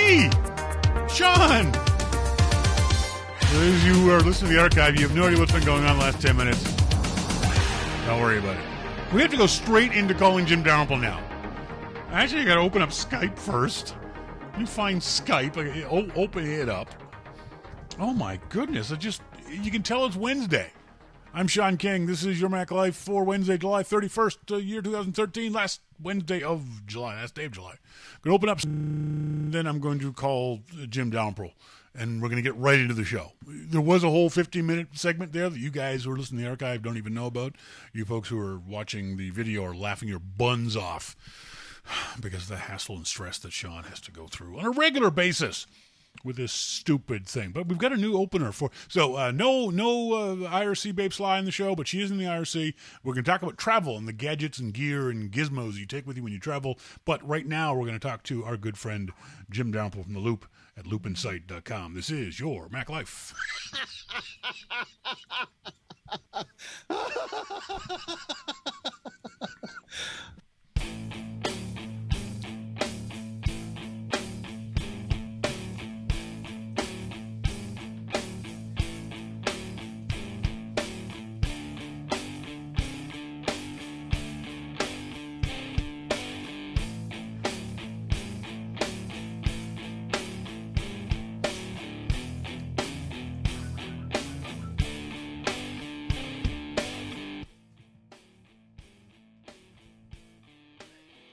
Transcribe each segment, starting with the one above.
me, Shawn. As you are listening to the archive, you have no idea what's been going on the last 10 minutes. Don't worry about it. We have to go straight into calling Jim Dalrymple now. Actually, you got to open up Skype first. You find Skype, open it up. Oh my goodness! You can tell it's Wednesday. I'm Shawn King. This is Your Mac Life for Wednesday, July 31st, year 2013, last Wednesday of July, last day of July. I'm going to open up, then I'm going to call Jim Dalrymple, and we're going to get right into the show. There was a whole 15-minute segment there that you guys who are listening to the archive don't even know about. You folks who are watching the video are laughing your buns off because of the hassle and stress that Shawn has to go through on a regular basis with this stupid thing. But we've got a new opener for... So, no IRC Babe Sly in the show, but she is in the IRC. We're going to talk about travel and the gadgets and gear and gizmos you take with you when you travel. But right now, we're going to talk to our good friend Jim Dalrymple from The Loop at loopinsight.com. This is Your Mac Life.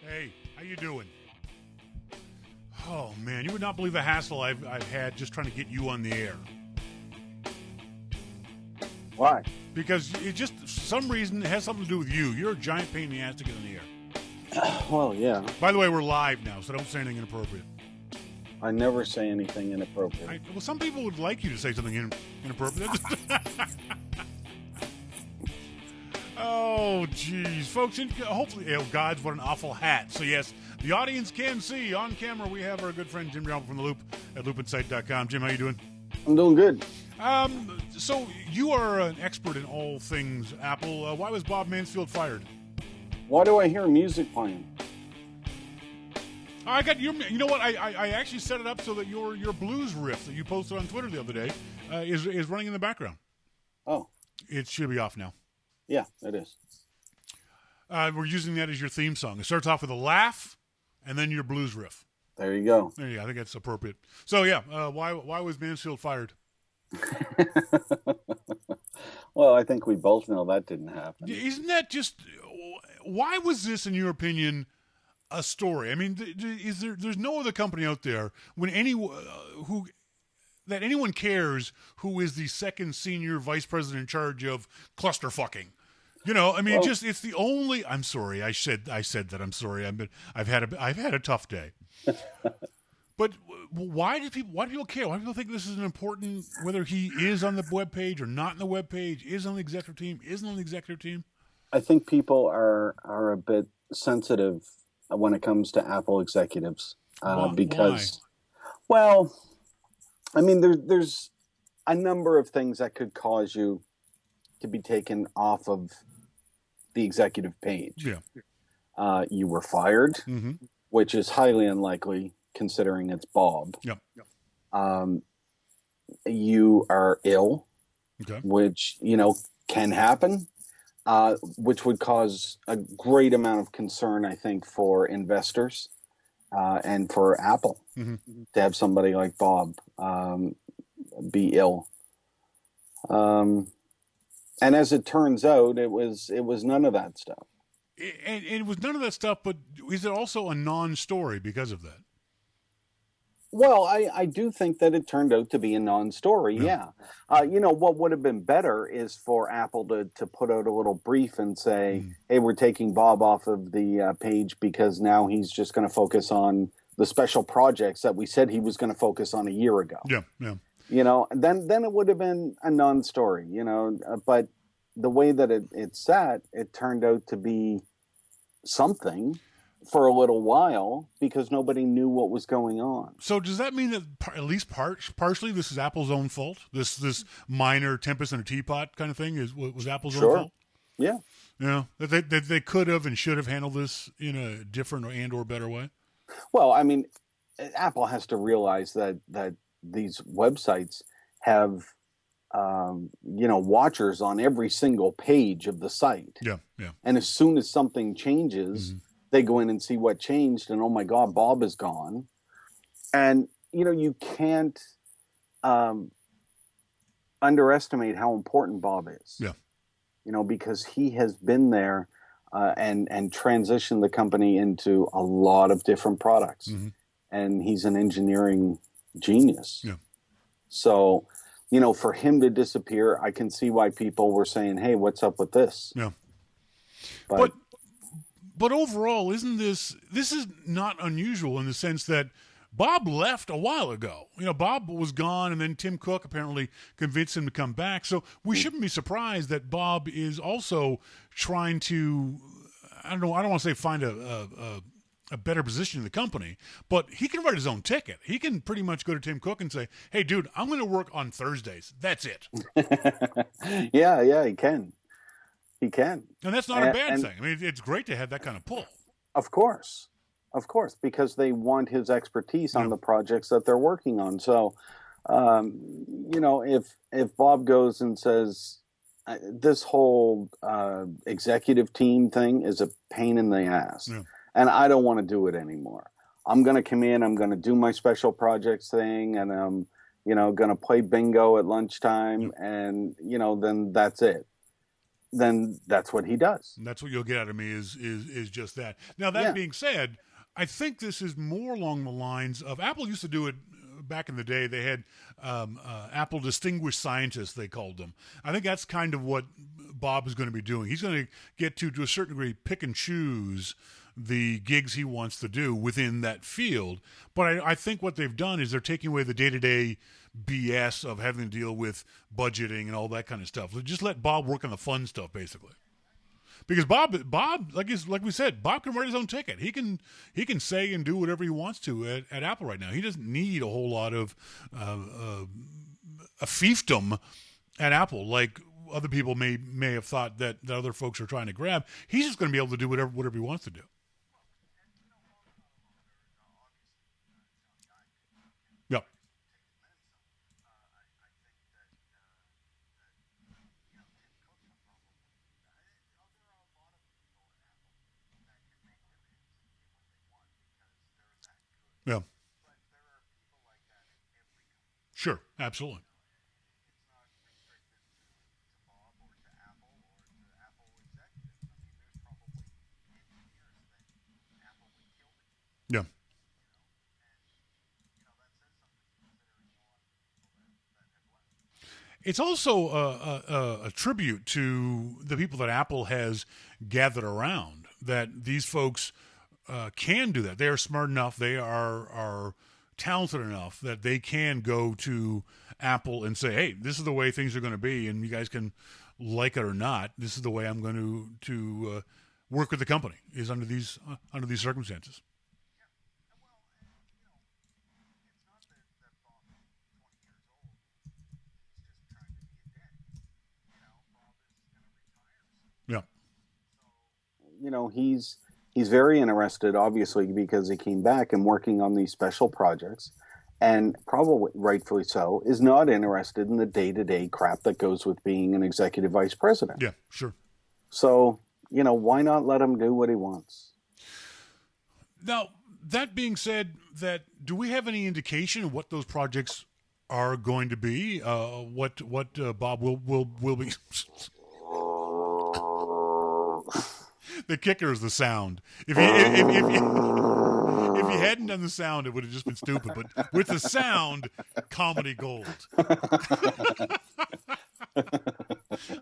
Hey, how you doing? Oh, man, you would not believe the hassle I've had just trying to get you on the air. Why? Because it just, for some reason, it has something to do with you. You're a giant pain in the ass to get on the air. Well, yeah. By the way, we're live now, so don't say anything inappropriate. I never say anything inappropriate. Well, some people would like you to say something inappropriate. Oh, geez. Folks, hopefully, gods, what an awful hat. So, yes, the audience can see on camera we have our good friend Jim Dalrymple from The Loop at loopinsight.com. Jim, how you doing? I'm doing good. So, you are an expert in all things Apple. Why was Bob Mansfield fired? Why do I hear music playing? I got your. You know what? I actually set it up so that your blues riff that you posted on Twitter the other day is running in the background. Oh. It should be off now. Yeah, it is. We're using that as your theme song. It starts off with a laugh, and then your blues riff. There you go. There you go. I think that's appropriate. So, yeah, why was Mansfield fired? Well, I think we both know that didn't happen. Isn't that just... Why was this, in your opinion, a story? I mean, there's no other company out there when that anyone cares who is the second senior vice president in charge of cluster fucking. You know, I mean, well, it's the only. I'm sorry, I said that. I'm sorry. I've had a tough day. But why do people care? Why do people think this is an important? Whether he is on the webpage or not on the webpage, is on the executive team, isn't on the executive team. I think people are a bit sensitive when it comes to Apple executives because, well, I mean, there's a number of things that could cause you to be taken off of the executive page. Yeah. You were fired, which is highly unlikely considering it's Bob. Yep. You are ill, okay, which, can happen, which would cause a great amount of concern, I think, for investors and for Apple to have somebody like Bob be ill. And as it turns out, it was none of that stuff. And it was none of that stuff, but is it also a non-story because of that? Well, I do think that it turned out to be a non-story, yeah. What would have been better is for Apple to put out a little brief and say, hey, we're taking Bob off of the page because now he's just going to focus on the special projects that we said he was going to focus on a year ago. Yeah. Then it would have been a non-story, but the way that it sat, it turned out to be something for a little while because nobody knew what was going on. So does that mean that at least partially this is Apple's own fault? This minor tempest in a teapot kind of thing was Apple's own fault? Yeah. Yeah. That they could have and should have handled this in a different or better way? Well, I mean, Apple has to realize that these websites have watchers on every single page of the site. Yeah, yeah. And as soon as something changes, they go in and see what changed, and oh my God, Bob is gone. And you can't underestimate how important Bob is. Yeah. Because he has been there and transitioned the company into a lot of different products. And he's an engineering genius. Yeah. So, for him to disappear, I can see why people were saying, "Hey, what's up with this?" Yeah. But overall, isn't this is not unusual in the sense that Bob left a while ago. Bob was gone, and then Tim Cook apparently convinced him to come back. So we shouldn't be surprised that Bob is also trying to, I don't want to say find a better position in the company, but he can write his own ticket. He can pretty much go to Tim Cook and say, "Hey, dude, I'm going to work on Thursdays. That's it." Yeah, he can. He can. And that's not a bad thing. I mean, it's great to have that kind of pull. Of course, because they want his expertise on the projects that they're working on. So, if Bob goes and says, this whole executive team thing is a pain in the ass, and I don't want to do it anymore. I'm going to come in, I'm going to do my special projects thing, and I'm, going to play bingo at lunchtime, and, then that's it. Then that's what he does. And that's what you'll get out of me is just that. Now, that being said, I think this is more along the lines of Apple used to do it back in the day. They had Apple Distinguished Scientists, they called them. I think that's kind of what Bob is going to be doing. He's going to get to a certain degree, pick and choose the gigs he wants to do within that field. But I think what they've done is they're taking away the day-to-day BS of having to deal with budgeting and all that kind of stuff. Just let Bob work on the fun stuff, basically. Because Bob, like we said, Bob can write his own ticket. He can say and do whatever he wants to at Apple right now. He doesn't need a whole lot of a fiefdom at Apple like other people may have thought that other folks are trying to grab. He's just going to be able to do whatever he wants to do. Yep. Yeah. Sure. Absolutely. Yeah. It's also a tribute to the people that Apple has gathered around, that these folks can do that. They are smart enough. They are talented enough that they can go to Apple and say, "Hey, this is the way things are going to be, and you guys can like it or not. This is the way I'm going to work with the company is under these circumstances." Yeah. He's very interested, obviously, because he came back and working on these special projects, and probably rightfully so, is not interested in the day-to-day crap that goes with being an executive vice president. Yeah, sure. So, why not let him do what he wants? Now, that being said, do we have any indication of what those projects are going to be? What Bob will be? The kicker is the sound. If you hadn't done the sound, it would have just been stupid. But with the sound, comedy gold.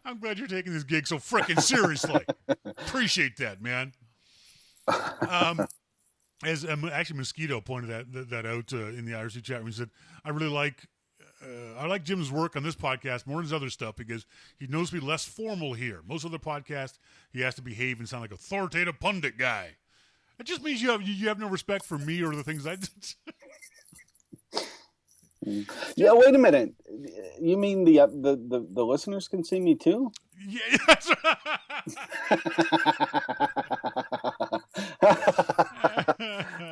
I'm glad you're taking this gig so freaking seriously. Appreciate that, man. As actually Mosquito pointed that out in the IRC chat room, he said, I like Jim's work on this podcast more than his other stuff because he knows to be less formal here. Most other podcasts, he has to behave and sound like an authoritative pundit guy. It just means you have no respect for me or the things I did. Yeah, wait a minute. You mean the listeners can see me too? Yeah, that's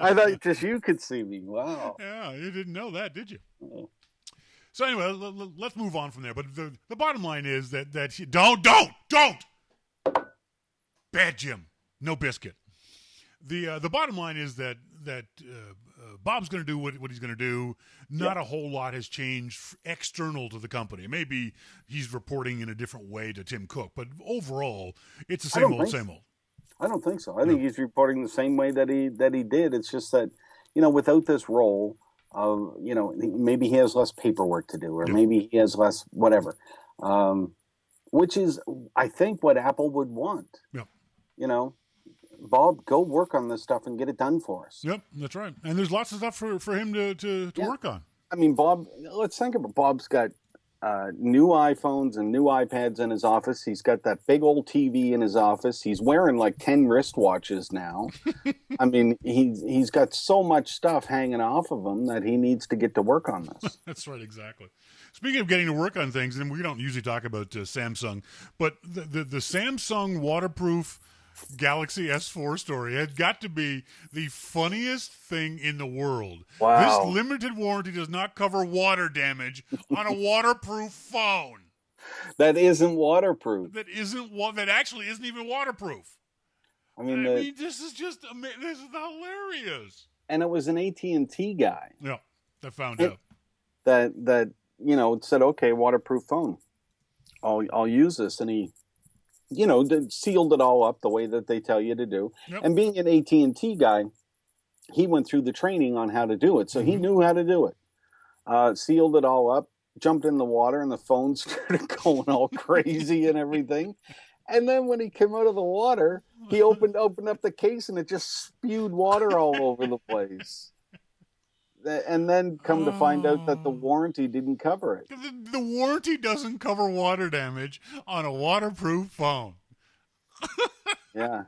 I thought just you could see me. Wow. Yeah, you didn't know that, did you? Oh. So anyway, let's move on from there. But the bottom line is that don't. Bad Jim, no biscuit. The bottom line is that Bob's going to do what he's going to do. Not a whole lot has changed external to the company. Maybe he's reporting in a different way to Tim Cook, but overall, it's the same old, same old. I don't think so. I think he's reporting the same way that he did. It's just that, without this role of, maybe he has less paperwork to do, or maybe he has less whatever, which is, I think, what Apple would want. Yeah. Bob, go work on this stuff and get it done for us. Yep, that's right. And there's lots of stuff for him to work on. I mean, Bob, let's think about Bob's got new iPhones and new iPads in his office. He's got that big old TV in his office. He's wearing like 10 wristwatches now. I mean, he's got so much stuff hanging off of him that he needs to get to work on this. That's right, exactly. Speaking of getting to work on things, and we don't usually talk about Samsung, but the Samsung waterproof Galaxy S4 story had got to be the funniest thing in the world. Wow. This limited warranty does not cover water damage on a waterproof phone. That isn't waterproof. That actually isn't even waterproof. I mean, this is just this is hilarious. And it was an AT&T guy. Yeah, that found out. That said, okay, waterproof phone. I'll use this, and he sealed it all up the way that they tell you to do. Yep. And being an AT&T guy, he went through the training on how to do it. So he knew how to do it. Sealed it all up, jumped in the water, and the phone started going all crazy and everything. And then when he came out of the water, he opened up the case, and it just spewed water all over the place. And then come to find out that the warranty didn't cover it. The warranty doesn't cover water damage on a waterproof phone. Yeah.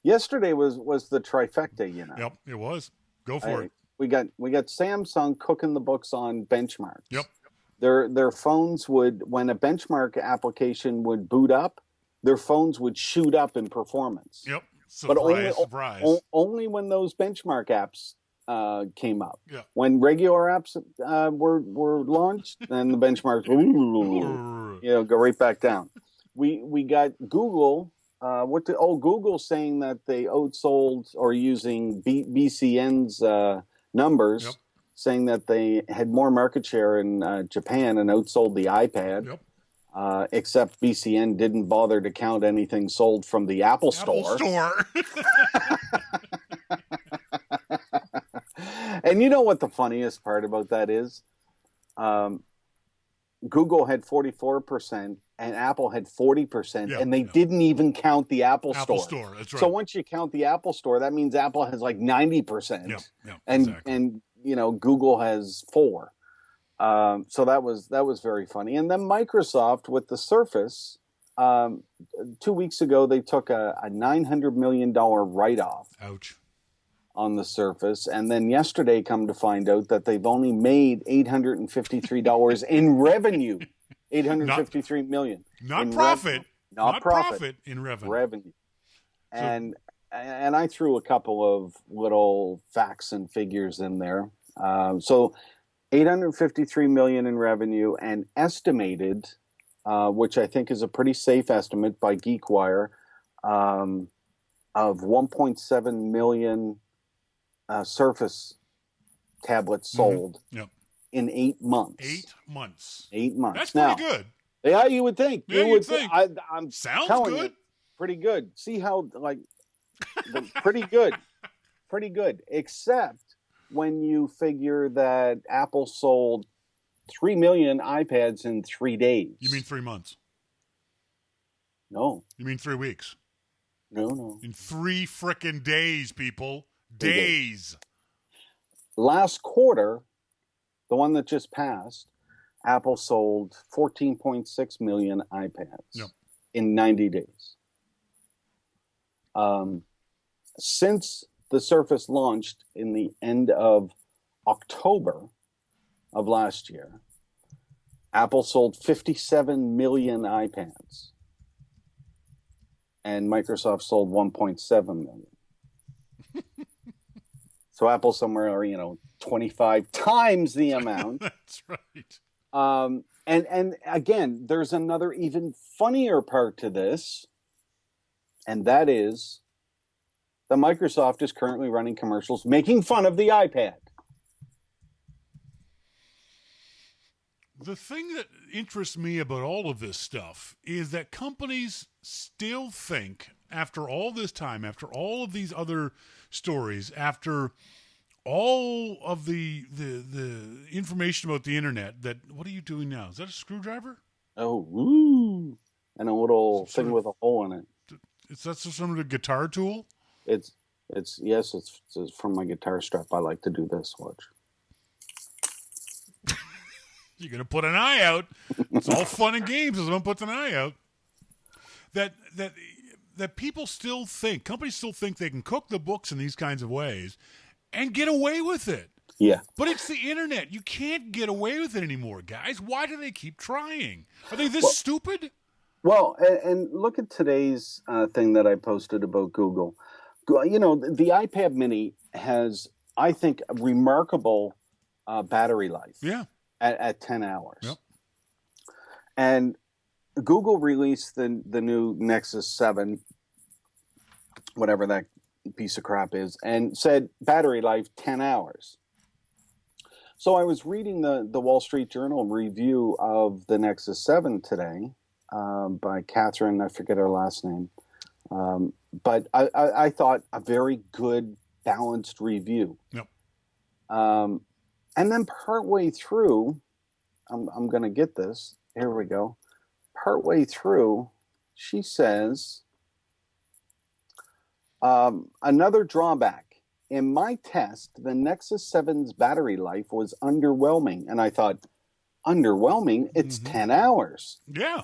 Yesterday was the trifecta, Yep, it was. Go for it. We got Samsung cooking the books on benchmarks. Yep. Their phones would, when a benchmark application would boot up, their phones would shoot up in performance. Yep. Surprise. Only when those benchmark apps came up. Yeah. When regular apps were launched, then the benchmarks go right back down. We got Google. Google saying that they outsold, or using BCN's numbers, saying that they had more market share in Japan and outsold the iPad. Yep. Except BCN didn't bother to count anything sold from the Apple Store. And you know what the funniest part about that is? Google had 44% and Apple had 40%, and they didn't even count the Apple Store. That's right. So once you count the Apple Store, that means Apple has like 90%, and Google has 4%. So that was very funny. And then Microsoft with the Surface, 2 weeks ago they took a $900 million write-off. Ouch. On the Surface, and then yesterday come to find out that they've only made $853 in revenue. $853 million. Not profit. Not profit. In revenue. Revenue. And I threw a couple of little facts and figures in there. So $853 million in revenue, and estimated, which I think is a pretty safe estimate by GeekWire, of 1.7 million Surface tablets sold in 8 months. 8 months. 8 months. That's pretty good. Yeah, you would think. Yeah, you'd think. I'm Sounds telling good. You, pretty good. See how, pretty good. Pretty good. Except when you figure that Apple sold 3 million iPads in 3 days. You mean 3 months? No. You mean 3 weeks? No. In 3 frickin' days, people. Days. Last quarter, the one that just passed, Apple sold 14.6 million iPads in 90 days. Since the Surface launched in the end of October of last year, Apple sold 57 million iPads, and Microsoft sold 1.7 million. So Apple's somewhere, 25 times the amount. That's right. And again, there's another even funnier part to this, and that is that Microsoft is currently running commercials making fun of the iPad. The thing that interests me about all of this stuff is that companies still think, after all this time, after all of these other stories, after all of the information about the internet, that what are you doing now? Is that a screwdriver? Oh, ooh. And a little thing with a hole in it. Is that some sort of guitar tool? It's from my guitar strap. I like to do this. Watch. You're gonna put an eye out. It's all fun and games as one puts an eye out. That people still think, companies still think they can cook the books in these kinds of ways and get away with it. Yeah. But it's the internet. You can't get away with it anymore, guys. Why do they keep trying? Are they this stupid? Well, and look at today's thing that I posted about Google. The iPad Mini has, I think, a remarkable battery life. Yeah. At 10 hours. Yep. And Google released the new Nexus 7, whatever that piece of crap is, and said battery life 10 hours. So I was reading the Wall Street Journal review of the Nexus 7 today by Catherine, I forget her last name. But I thought a very good, balanced review. Yep. And then partway through, I'm going to get this. Here we go. Partway through, she says, another drawback. In my test, the Nexus 7's battery life was underwhelming. And I thought, underwhelming? It's 10 hours. Yeah.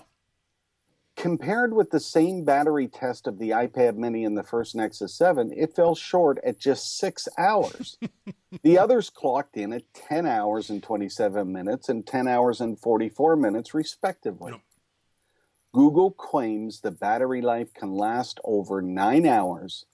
Compared with the same battery test of the iPad Mini and the first Nexus 7, it fell short at just 6 hours. The others clocked in at 10 hours and 27 minutes and 10 hours and 44 minutes, respectively. Yep. Google claims the battery life can last over 9 hours,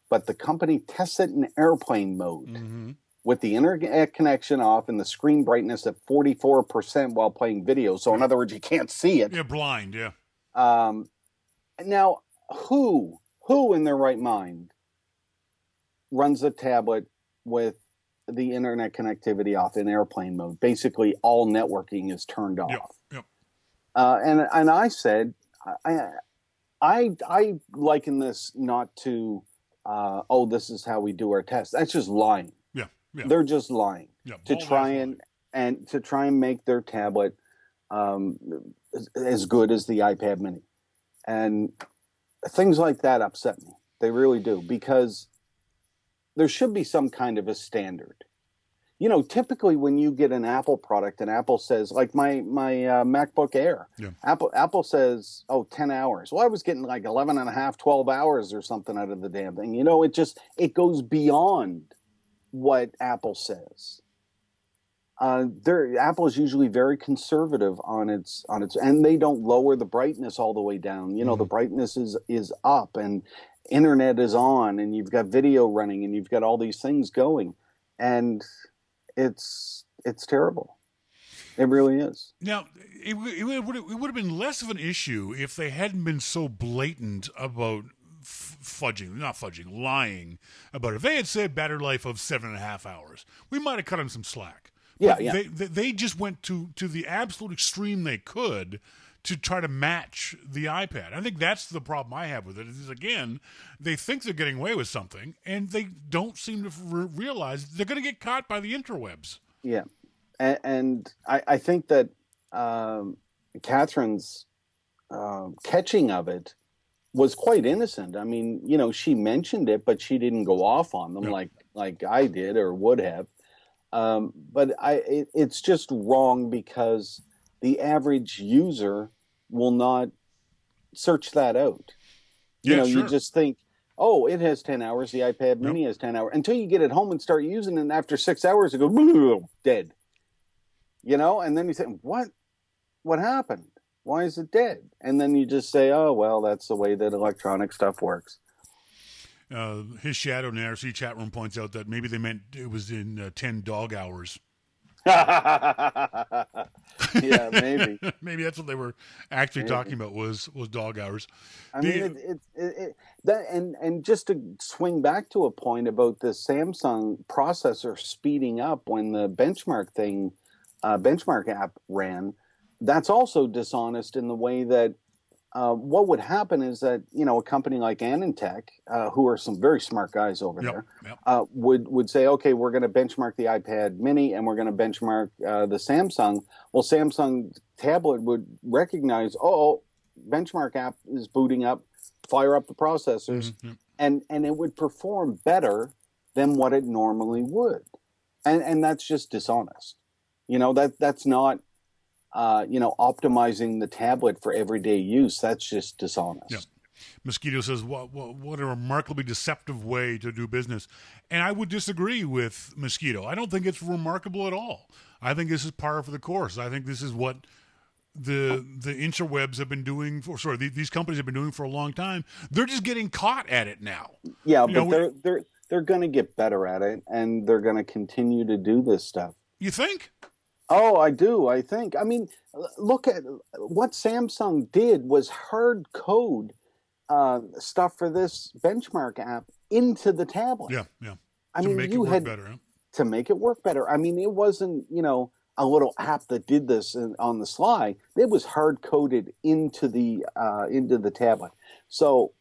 but the company tests it in airplane mode with the internet connection off and the screen brightness at 44% while playing video. So, in other words, you can't see it. You're blind, yeah. Now, who in their right mind runs a tablet with the internet connectivity off in airplane mode? Basically, all networking is turned off. Yep. And I said, I liken this not to, this is how we do our tests. That's just lying. Yeah. They're just lying to try and make their tablet as good as the iPad Mini. And things like that upset me. They really do, because there should be some kind of a standard. Typically when you get an Apple product and Apple says, like my MacBook Air, Apple says, 10 hours. Well, I was getting like 11 and a half, 12 hours or something out of the damn thing. It goes beyond what Apple says. Apple is usually very conservative on its, and they don't lower the brightness all the way down. The brightness is up, and internet is on, and you've got video running, and you've got all these things going, and it's terrible. It really is. Now, it would have been less of an issue if they hadn't been so blatant about lying about it. If they had said battery life of 7.5 hours, we might have cut them some slack. Yeah. They just went to the absolute extreme they could to try to match the iPad. I think that's the problem I have with it. Is, again, they think they're getting away with something, and they don't seem to realize they're going to get caught by the interwebs. Yeah, and I think that Catherine's catching of it was quite innocent. I mean, she mentioned it, but she didn't go off on them like I did or would have. But it's just wrong, because the average user will not search that out. You just think, it has 10 hours. The iPad Mini has 10 hours. Until you get it home and start using it, and after 6 hours, it goes, dead. And then you say, what happened? Why is it dead? And then you just say, oh, well, that's the way that electronic stuff works. His shadow in the IRC chat room points out that maybe they meant it was in 10 dog hours. Yeah, maybe. Maybe that's what they were actually talking about was dog hours. I mean, that, and just to swing back to a point about the Samsung processor speeding up when the benchmark app ran, that's also dishonest in the way that what would happen is that, you know, a company like Anantech, who are some very smart guys over there, would say, okay, we're going to benchmark the iPad Mini and we're going to benchmark the Samsung. Well, Samsung tablet would recognize, oh, benchmark app is booting up, fire up the processors, and it would perform better than what it normally would. And that's just dishonest. You know, that's not optimizing the tablet for everyday use. That's just dishonest. Yeah. Mosquito says, what a remarkably deceptive way to do business. And I would disagree with Mosquito. I don't think it's remarkable at all. I think this is par for the course. I think this is what the interwebs have been doing these companies have been doing for a long time. They're just getting caught at it now. Yeah, but they're going to get better at it, and they're going to continue to do this stuff. You think? Oh, I do. I think. I mean, look at what Samsung did was hard code stuff for this benchmark app into the tablet. Yeah. I mean, make it work better. Huh? To make it work better. I mean, it wasn't, a little app that did this on the sly. It was hard coded into the tablet. So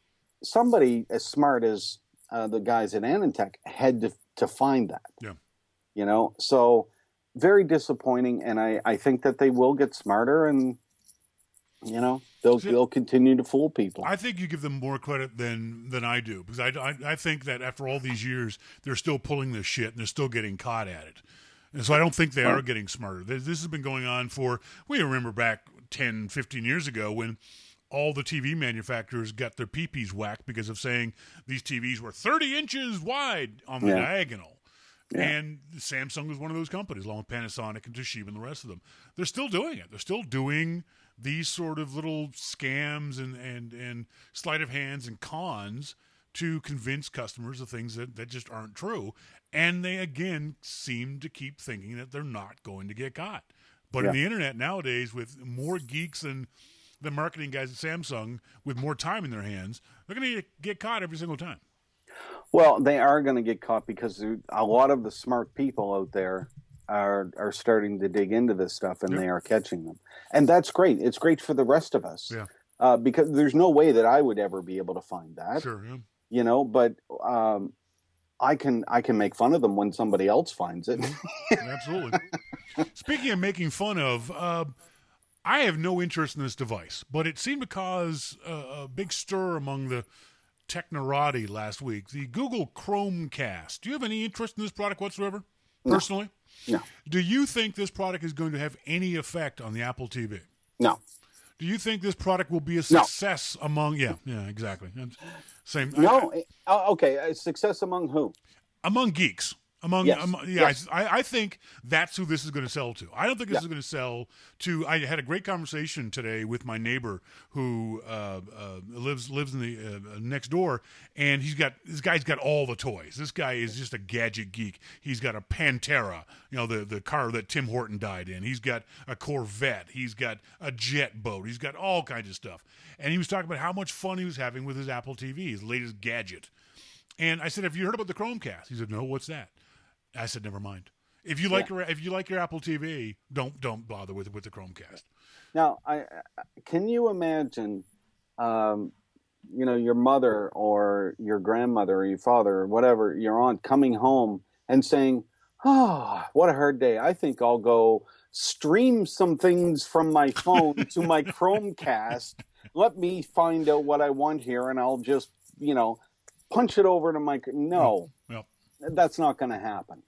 somebody as smart as the guys at Anantech had to find that. Yeah. So very disappointing, and I think that they will get smarter, and they'll continue to fool people. I think you give them more credit than I do, because I think that after all these years, they're still pulling this shit and they're still getting caught at it. And so I don't think they are getting smarter. This has been going on we remember back 10, 15 years ago when all the TV manufacturers got their peepees whacked because of saying these TVs were 30 inches wide on the diagonal. Yeah. And Samsung was one of those companies, along with Panasonic and Toshiba and the rest of them. They're still doing it. They're still doing these sort of little scams and sleight of hands and cons to convince customers of things that just aren't true. And they, again, seem to keep thinking that they're not going to get caught. But in the internet nowadays, with more geeks than the marketing guys at Samsung, with more time in their hands, they're going to get caught every single time. Well, they are going to get caught because a lot of the smart people out there are starting to dig into this stuff, and they are catching them. And that's great. It's great for the rest of us. Yeah. Because there's no way that I would ever be able to find that. Sure, yeah. But I can make fun of them when somebody else finds it. Absolutely. Speaking of making fun of, I have no interest in this device, but it seemed to cause a big stir among the Technorati last week. The Google Chromecast. Do you have any interest in this product whatsoever, personally? No. Do you think this product is going to have any effect on the Apple TV? No. Do you think this product will be a success among? Yeah, exactly. Same. No. Okay. A success among who? Among geeks. I think that's who this is going to sell to. I don't think this is going to sell to. I had a great conversation today with my neighbor who lives in the next door, and this guy's got all the toys. This guy is just a gadget geek. He's got a Pantera, the car that Tim Horton died in. He's got a Corvette. He's got a jet boat. He's got all kinds of stuff. And he was talking about how much fun he was having with his Apple TV, his latest gadget. And I said, "Have you heard about the Chromecast?" He said, "No, what's that?" I said, "Never mind. If you like your Apple TV, don't bother with the Chromecast." Now, can you imagine, your mother or your grandmother or your father or whatever, your aunt coming home and saying, "Oh, what a hard day. I think I'll go stream some things from my phone to my Chromecast. Let me find out what I want here, and I'll just, punch it over to my..." No. Yep. That's not going to happen.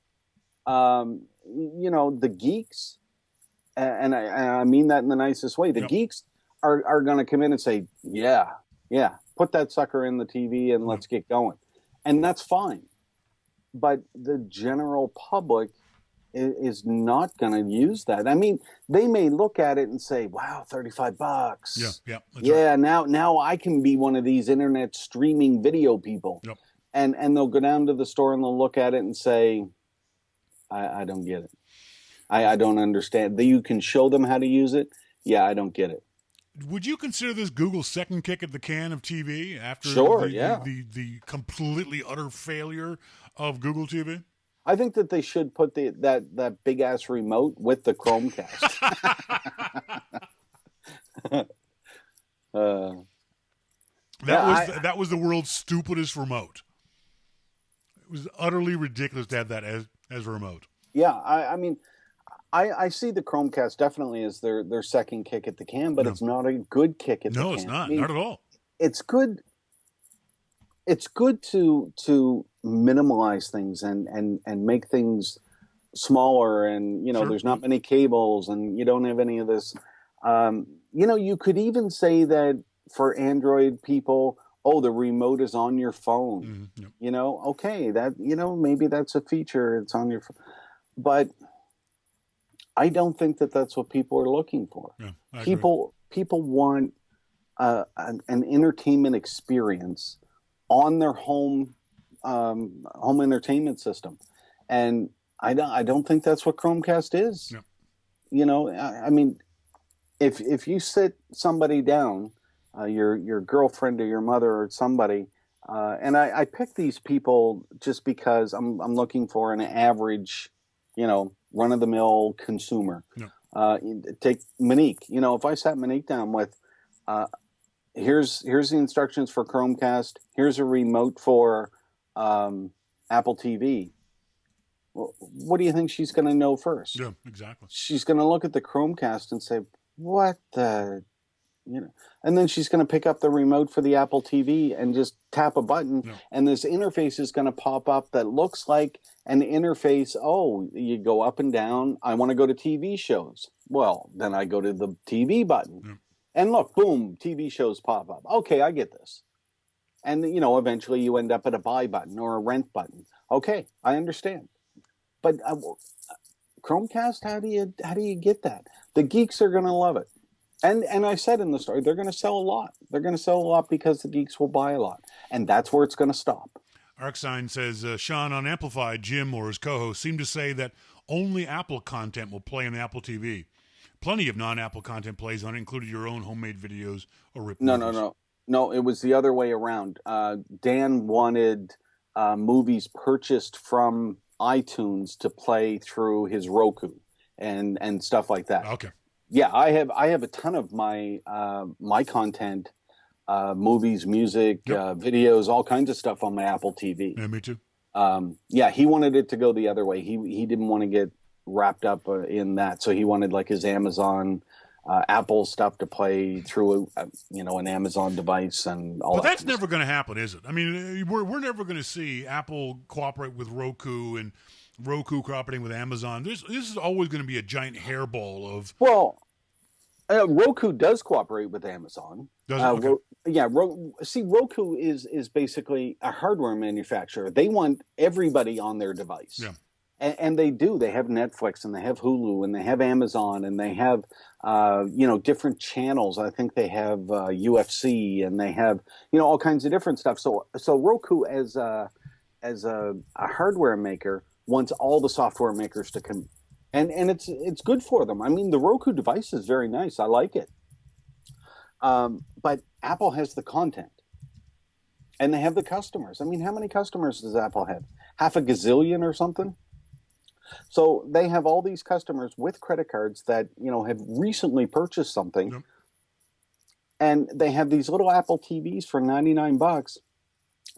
The geeks, and I mean that in the nicest way, the geeks are going to come in and say, yeah, put that sucker in the TV and let's get going. And that's fine. But the general public is not going to use that. I mean, they may look at it and say, wow, $35. Yeah. Right. Now I can be one of these internet streaming video people. Yep. and they'll go down to the store and they'll look at it and say, I don't get it. I don't understand. You can show them how to use it. Yeah, I don't get it. Would you consider this Google's second kick at the can of TV after the completely utter failure of Google TV? I think that they should put that big ass remote with the Chromecast. That was the world's stupidest remote. It was utterly ridiculous to have that as a remote. Yeah, I mean, I see the Chromecast definitely as their second kick at the can, but it's not a good kick at the can. No, it's not. I mean, not at all. It's good. It's good to minimalize things and make things smaller, and there's not many cables, and you don't have any of this. You could even say that for Android people, the remote is on your phone. Mm-hmm. Okay, that maybe that's a feature. It's on your phone, but I don't think that that's what people are looking for. Yeah, people want an entertainment experience on their home entertainment system, and I don't think that's what Chromecast is. Yeah. I mean, if you sit somebody down, your girlfriend or your mother or somebody, and I pick these people just because I'm looking for an average, run-of-the-mill consumer. Yeah. Take Monique. If I sat Monique down with, here's the instructions for Chromecast. Here's a remote for Apple TV. Well, what do you think she's going to know first? Yeah, exactly. She's going to look at the Chromecast and say, "What the." And then she's going to pick up the remote for the Apple TV and just tap a button, and this interface is going to pop up that looks like an interface. Oh, you go up and down. I want to go to TV shows. Well, then I go to the TV button, and look, boom, TV shows pop up. Okay, I get this. And eventually you end up at a buy button or a rent button. Okay, I understand. But Chromecast, how do you get that? The geeks are going to love it. And I said in the story, they're going to sell a lot. They're going to sell a lot because the geeks will buy a lot. And that's where it's going to stop. ArcSign says, Shawn on Amplified, Jim or his co-host seem to say that only Apple content will play on the Apple TV. Plenty of non-Apple content plays on it, including your own homemade videos or rip movies. No, it was the other way around. Dan wanted movies purchased from iTunes to play through his Roku and stuff like that. Okay. Yeah, I have a ton of my my content, movies, music, videos, all kinds of stuff on my Apple TV. Yeah, me too. He wanted it to go the other way. He didn't want to get wrapped up in that, so he wanted like his Amazon, Apple stuff to play through an Amazon device and all. But that's never going to happen, is it? I mean, we're never going to see Apple cooperate with Roku and Roku cooperating with Amazon. This is always going to be a giant hairball of. Well, Roku does cooperate with Amazon. Does it? Okay. Roku is basically a hardware manufacturer. They want everybody on their device. Yeah. And they do. They have Netflix and they have Hulu and they have Amazon and they have different channels. I think they have UFC and they have all kinds of different stuff. So Roku as a hardware maker wants all the software makers to come, and it's good for them. I mean, the Roku device is very nice. I like it. But Apple has the content, and they have the customers. I mean, how many customers does Apple have? Half a gazillion or something? So they have all these customers with credit cards that have recently purchased something, yep. And they have these little Apple TVs for $99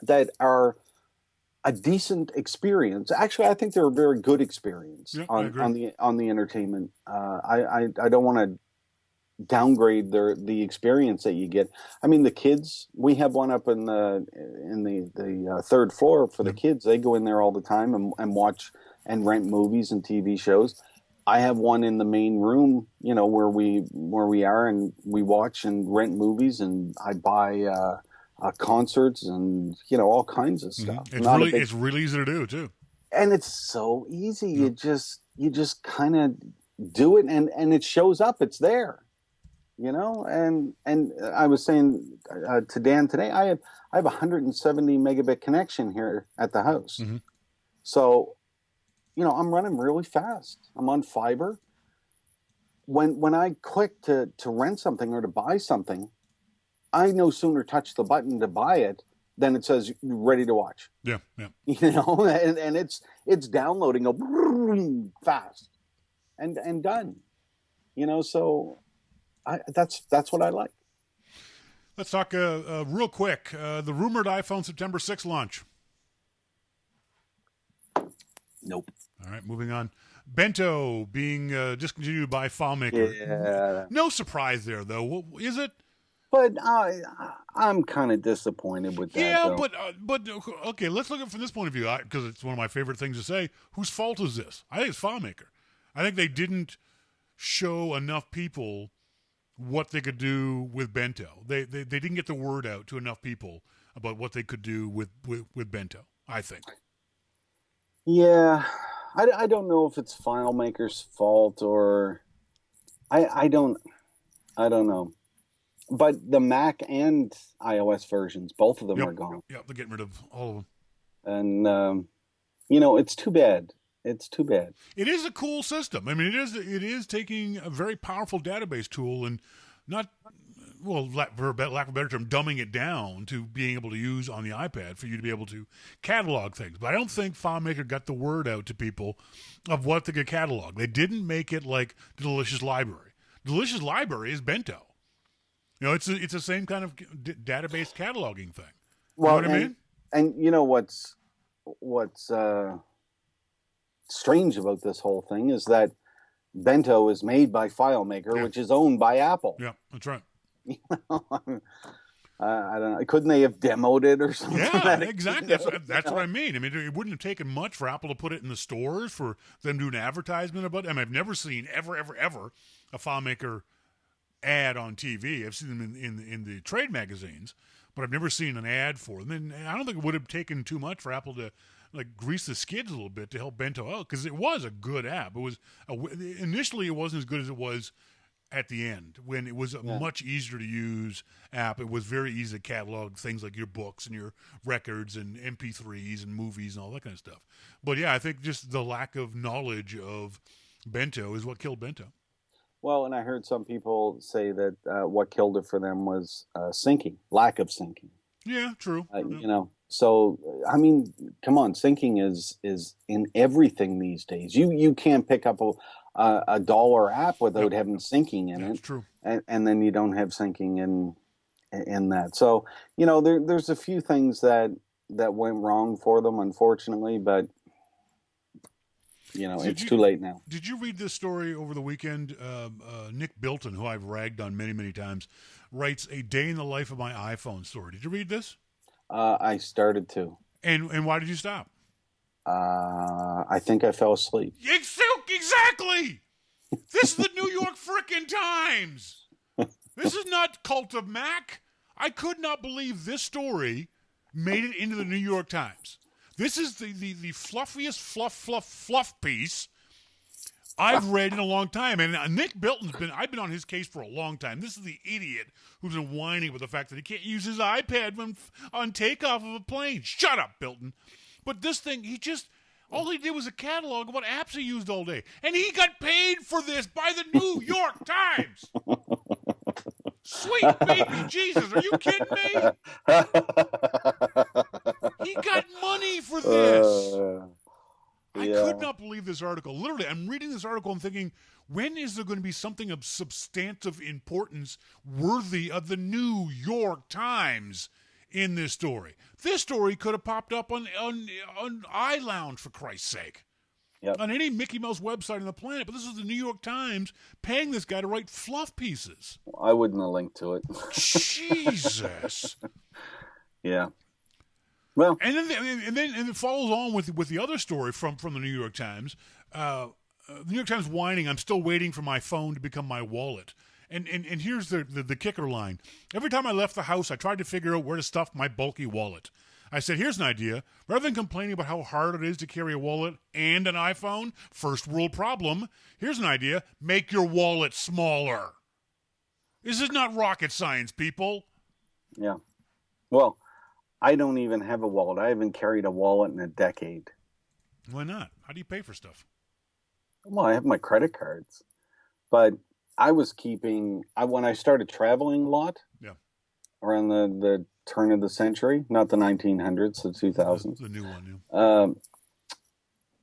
that are a decent experience. Actually, I think they're a very good experience on the entertainment. I don't want to downgrade the experience that you get. I mean, the kids. We have one up in the third floor for the kids. They go in there all the time and watch and rent movies and TV shows. I have one in the main room, where we are, and we watch and rent movies, and I buy. Concerts and all kinds of stuff. Mm-hmm. It's really easy to do too, and it's so easy. Yep. You just kind of do it, and it shows up. It's there. and I was saying to Dan today, I have 170 megabit connection here at the house. Mm-hmm. So, I'm running really fast. I'm on fiber. When I click to rent something or to buy something, I no sooner touch the button to buy it than it says ready to watch. Yeah, yeah. And it's downloading fast and done. So that's what I like. Let's talk real quick. The rumored iPhone September 6th launch. Nope. All right, moving on. Bento being discontinued by FileMaker. Yeah. No surprise there, though. Is it? But I'm kind of disappointed with that. Yeah, though. but okay, let's look at it from this point of view, because it's one of my favorite things to say. Whose fault is this? I think it's FileMaker. I think they didn't show enough people what they could do with Bento. They didn't get the word out to enough people about what they could do with Bento, I think. Yeah, I don't know if it's FileMaker's fault or I don't know. But the Mac and iOS versions, both of them are gone. Yep, they're getting rid of all of them. And it's too bad. It's too bad. It is a cool system. I mean, it is taking a very powerful database tool and not, well, for lack of a better term, dumbing it down to being able to use on the iPad for you to be able to catalog things. But I don't think FileMaker got the word out to people of what they could catalog. They didn't make it like the Delicious Library. Delicious Library is Bento. It's the same kind of database cataloging thing. Well, you know what I mean? And what's strange about this whole thing is that Bento is made by FileMaker, which is owned by Apple. Yeah, that's right. I don't know. Couldn't they have demoed it or something? Yeah, exactly. That's what I mean. I mean, it wouldn't have taken much for Apple to put it in the stores, for them to do an advertisement about it. I mean, I've never seen ever a FileMaker ad on TV. I've seen them in the trade magazines, but I've never seen an ad for them. And I don't think it would have taken too much for Apple to grease the skids a little bit to help Bento out, because it was a good app. It was initially it wasn't as good as it was at the end, when it was a much easier to use app. It was very easy to catalog things like your books and your records and MP3s and movies and all that kind of stuff. But yeah, I think just the lack of knowledge of Bento is what killed Bento. Well, and I heard some people say that what killed it for them was syncing, lack of syncing. Yeah, true. So I mean, come on, syncing is in everything these days. You can't pick up a dollar app without having syncing in it. That's true. And then you don't have syncing in that. So there's a few things that went wrong for them, unfortunately, but. It's too late now. Did you read this story over the weekend? Nick Bilton, who I've ragged on many, many times, writes a day in the life of my iPhone story. Did you read this? I started to. And why did you stop? I think I fell asleep. Exactly! This is the New York frickin' Times! This is not Cult of Mac. I could not believe this story made it into the New York Times. This is the fluffiest fluff piece I've read in a long time. And Nick Bilton's I've been on his case for a long time. This is the idiot who's been whining about the fact that he can't use his iPad when on takeoff of a plane. Shut up, Bilton. But this thing, all he did was a catalog of what apps he used all day. And he got paid for this by the New York Times. Sweet baby Jesus, are you kidding me? He got money for this. I could not believe this article. Literally, I'm reading this article and thinking, when is there going to be something of substantive importance worthy of the New York Times in this story? This story could have popped up on iLounge, for Christ's sake. Yep. On any Mickey Mouse website on the planet, but this is the New York Times paying this guy to write fluff pieces. I wouldn't have linked to it. Jesus. Yeah. Well, and then it follows on with the other story from the New York Times. The New York Times whining, "I'm still waiting for my phone to become my wallet." And here's the kicker line: every time I left the house, I tried to figure out where to stuff my bulky wallet. I said, here's an idea. Rather than complaining about how hard it is to carry a wallet and an iPhone, first world problem, here's an idea. Make your wallet smaller. This is not rocket science, people. Yeah. Well, I don't even have a wallet. I haven't carried a wallet in a decade. Why not? How do you pay for stuff? Well, I have my credit cards, but I was keeping. When I started traveling a lot. Yeah. Around the turn of the century, not the 1900s, the 2000s. The new one.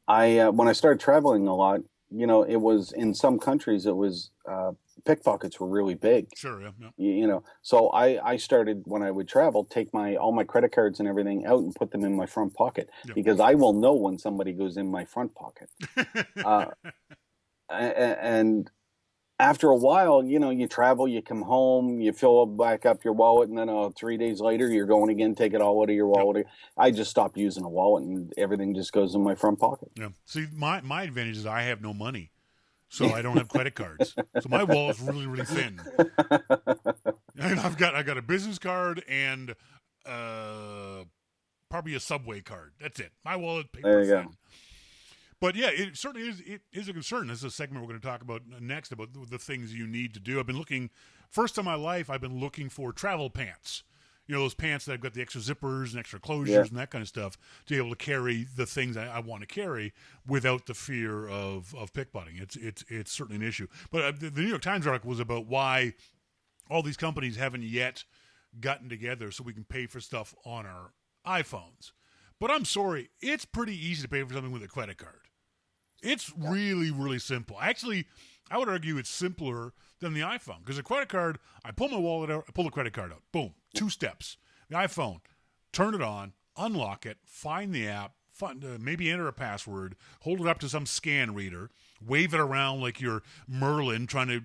Yeah. When I started traveling a lot, it was in some countries. It was pickpockets were really big. Sure. Yeah. So I started when I would travel, take all my credit cards and everything out and put them in my front pocket because I will know when somebody goes in my front pocket. And after a while, you travel, you come home, you fill back up your wallet, and then 3 days later, you're going again, take it all out of your wallet. Yep. I just stopped using a wallet, and everything just goes in my front pocket. Yeah. See, my advantage is I have no money, so I don't have credit cards. So my wallet's really, really thin. And I got a business card and probably a Subway card. That's it. My wallet, paper thin. Go. But yeah, it certainly is. It is a concern. This is a segment we're going to talk about next about the things you need to do. I've been looking, first time in my life, I've been looking for travel pants. Those pants that have got the extra zippers and extra closures and that kind of stuff to be able to carry the things I want to carry without the fear of pickpocketing. It's certainly an issue. But the New York Times article was about why all these companies haven't yet gotten together so we can pay for stuff on our iPhones. But I'm sorry, it's pretty easy to pay for something with a credit card. It's really, really simple. Actually, I would argue it's simpler than the iPhone because a credit card, I pull my wallet out, I pull the credit card out. Boom, 2 steps. The iPhone, turn it on, unlock it, find the app, maybe enter a password, hold it up to some scan reader, wave it around like you're Merlin trying to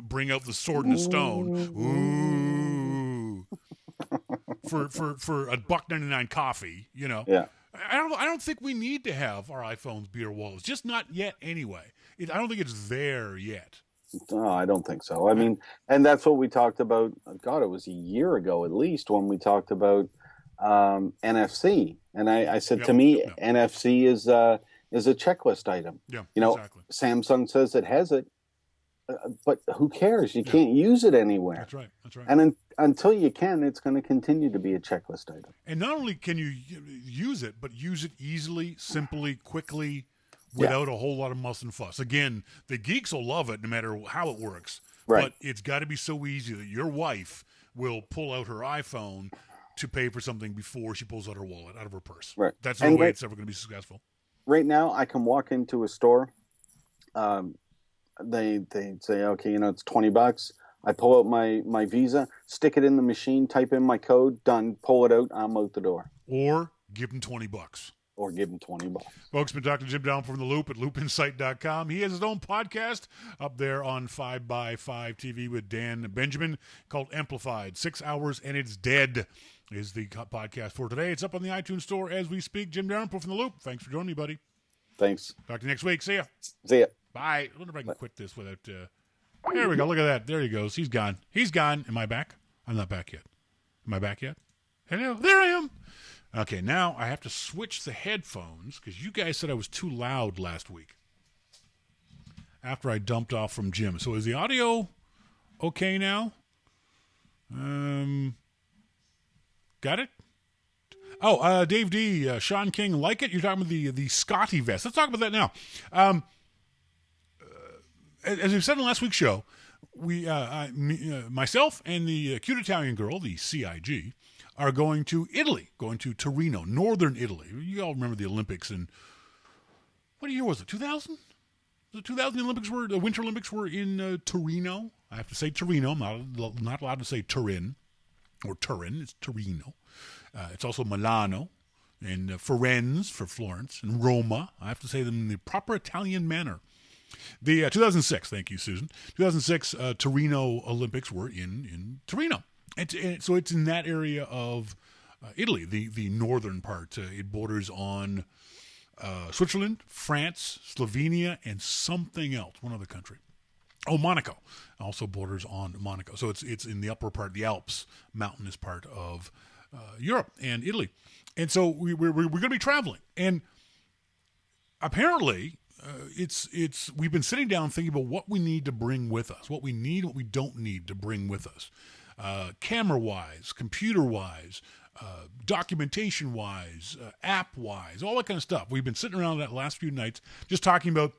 bring out the sword and the stone. Ooh. For $1.99 coffee, Yeah. I don't think we need to have our iPhones be our wallets. Just not yet anyway. I don't think it's there yet. No, I don't think so. I mean, and that's what we talked about. God, it was a year ago at least when we talked about NFC. And I said to me, NFC is a checklist item. Yeah, exactly. Samsung says it has it, but who cares? You can't use it anywhere. That's right. And until you can, it's going to continue to be a checklist item. And not only can you use it, but use it easily, simply, quickly, without a whole lot of muss and fuss. Again, the geeks will love it no matter how it works. Right. But it's got to be so easy that your wife will pull out her iPhone to pay for something before she pulls out her wallet out of her purse. Right. That's the way it's ever going to be successful. Right now, I can walk into a store. They say, okay, it's $20. I pull out my Visa, stick it in the machine, type in my code, done, pull it out, I'm out the door. Or give them $20. Or give them $20. Folks, been talking to Jim Down from The Loop at loopinsight.com. He has his own podcast up there on 5x5 TV with Dan Benjamin called Amplified. 6 hours and it's dead is the podcast for today. It's up on the iTunes store as we speak. Jim Downpour from The Loop. Thanks for joining me, buddy. Thanks. Talk to you next week. See ya. See ya. Bye. I wonder if I can quit this without... There we go. Look at that. There he goes. He's gone. He's gone. Am I back? I'm not back yet. Am I back yet? Hello. There I am. Okay, now I have to switch the headphones because you guys said I was too loud last week after I dumped off from Jim. So is the audio okay now? Got it? Oh, Dave D, Shawn King, like it? You're talking about the Scotty vest. Let's talk about that now. As we said in last week's show, myself and the cute Italian girl, the CIG, are going to Italy, going to Torino, northern Italy. You all remember the Olympics in, what year was it, 2000? Was it 2000 the Winter Olympics were in Torino? I have to say Torino. I'm not allowed to say Turin or Turin. It's Torino. It's also Milano and Firenze for Florence and Roma. I have to say them in the proper Italian manner. The 2006, thank you, Susan. 2006 Torino Olympics were in Torino. So it's in that area of Italy, the northern part. It borders on Switzerland, France, Slovenia, and something else, one other country. Oh, Monaco also borders on Monaco. So it's in the upper part, the Alps, mountainous part of Europe and Italy. And so we're going to be traveling. And apparently, we've been sitting down thinking about what we need to bring with us, what we need, what we don't need to bring with us, camera-wise, computer-wise, documentation-wise, app-wise, all that kind of stuff. We've been sitting around that last few nights just talking about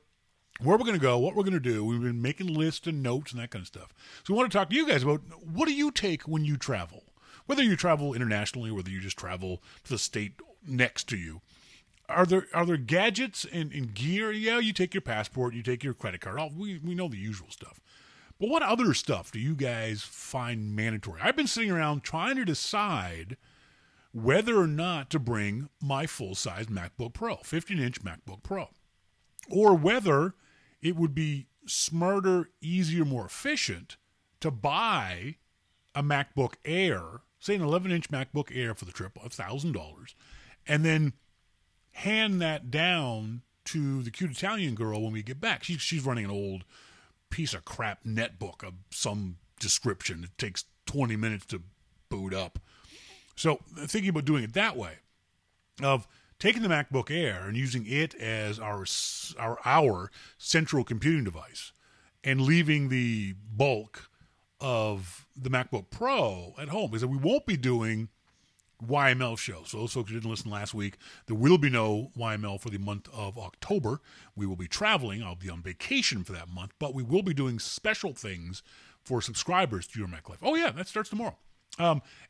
where we're going to go, what we're going to do. We've been making lists and notes and that kind of stuff. So we want to talk to you guys about what do you take when you travel? Whether you travel internationally or whether you just travel to the state next to you. Are there gadgets and gear? Yeah, you take your passport, you take your credit card. We know the usual stuff. But what other stuff do you guys find mandatory? I've been sitting around trying to decide whether or not to bring my full-size MacBook Pro, 15-inch MacBook Pro, or whether it would be smarter, easier, more efficient to buy a MacBook Air, say an 11-inch MacBook Air for the trip, $1,000, and then hand that down to the cute Italian girl when we get back. She's running an old piece of crap netbook of some description. It takes 20 minutes to boot up. So thinking about doing it that way, of taking the MacBook Air and using it as our central computing device and leaving the bulk of the MacBook Pro at home, because we won't be doing YML shows. So those folks who didn't listen last week, there will be no YML for the month of October. We will be traveling. I'll be on vacation for that month, but we will be doing special things for subscribers to Your Mac Life. Oh yeah, that starts tomorrow.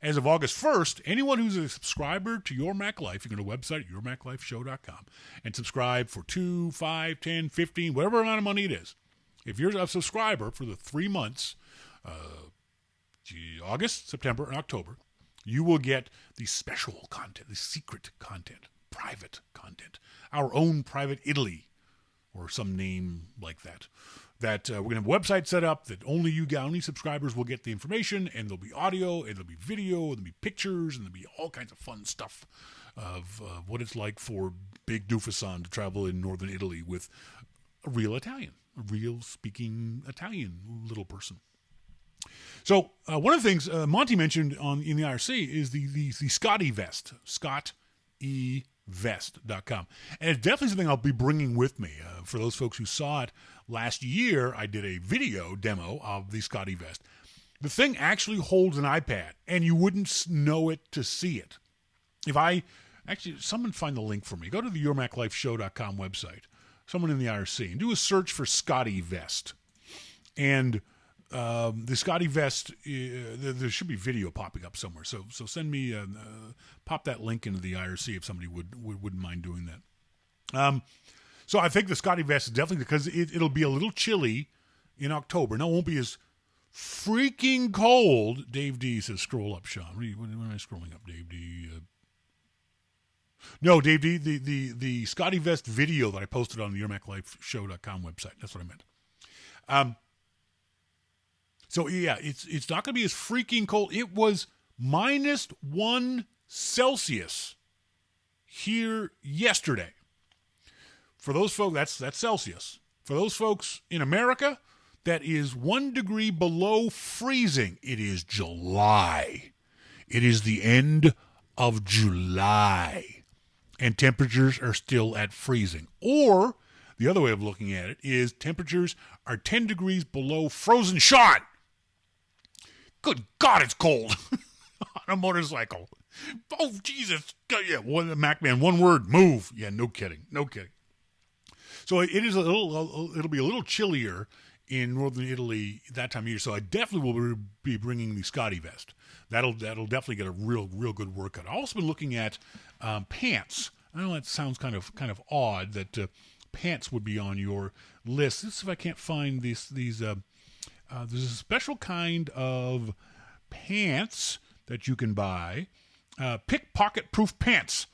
As of August 1st, anyone who's a subscriber to Your Mac Life, you can go to the website, yourmaclifeshow.com, and subscribe for $2, $5, $10, $15, whatever amount of money it is. If you're a subscriber for the 3 months, August, September, and October, you will get the special content, the secret content, private content, our own private Italy, or some name like that. That we're going to have a website set up that only subscribers will get the information, and there'll be audio, and there'll be video, and there'll be pictures, and there'll be all kinds of fun stuff of what it's like for Big Doofuson to travel in northern Italy with a real Italian, a real speaking Italian little person. So one of the things Monty mentioned in the IRC is the Scotty Vest, ScottEvest.com. And it's definitely something I'll be bringing with me. For those folks who saw it last year, I did a video demo of the Scotty Vest. The thing actually holds an iPad, and you wouldn't know it to see it. Someone find the link for me. Go to the yourmaclifeshow.com website, someone in the IRC, and do a search for Scotty Vest. And the Scotty Vest, there should be video popping up somewhere. So send me, pop that link into the IRC if somebody wouldn't mind doing that. So I think the Scotty Vest is definitely, because it'll be a little chilly in October. No, it won't be as freaking cold. Dave D says, scroll up, Shawn. When am I scrolling up, Dave D? No, Dave D, the Scotty Vest video that I posted on the yourmaclifeshow.com website. That's what I meant. So yeah, it's not going to be as freaking cold. It was -1 Celsius here yesterday. For those folks, that's Celsius. For those folks in America, that is 1 degree below freezing. It is July. It is the end of July, and temperatures are still at freezing. Or the other way of looking at it is temperatures are 10 degrees below frozen. Shawn! Good God, it's cold on a motorcycle. Oh, Jesus. Yeah, MacMan, one word, move. Yeah, no kidding. So it is it'll be a little chillier in northern Italy that time of year. So I definitely will be bringing the Scotty Vest. That'll definitely get a real good workout. I've also been looking at pants. I know that sounds kind of odd that pants would be on your list. Let's see if I can't find these. There's a special kind of pants that you can buy. Pickpocket-proof pants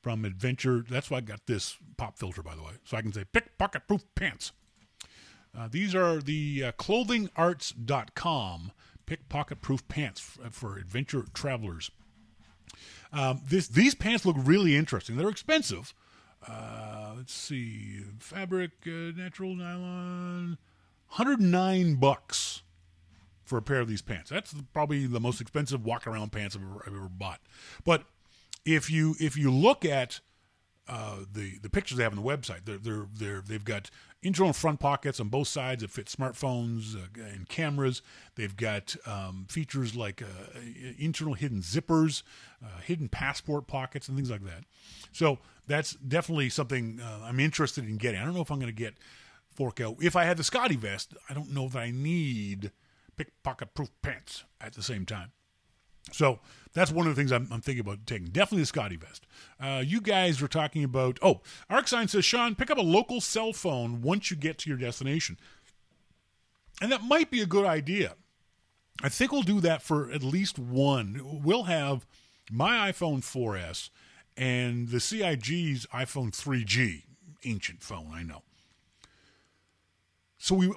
from Adventure. That's why I got this pop filter, by the way. So I can say pickpocket-proof pants. These are the clothingarts.com pickpocket-proof pants for adventure travelers. These pants look really interesting. They're expensive. Let's see. Fabric, natural nylon, $109 for a pair of these pants. That's probably the most expensive walk-around pants I've ever bought. But if you look at the pictures they have on the website. They've got internal and front pockets on both sides that fit smartphones and cameras. They've got features like internal hidden zippers, hidden passport pockets, and things like that. So that's definitely something I'm interested in getting. I don't know if I'm going to fork out. If I had the Scotty vest, I don't know that I need pickpocket-proof pants at the same time. So that's one of the things I'm thinking about taking. Definitely the Scotty vest. You guys were talking about... Oh, ArcSign says, Shawn, pick up a local cell phone once you get to your destination. And that might be a good idea. I think we'll do that for at least one. We'll have my iPhone 4S and the CIG's iPhone 3G. Ancient phone, I know.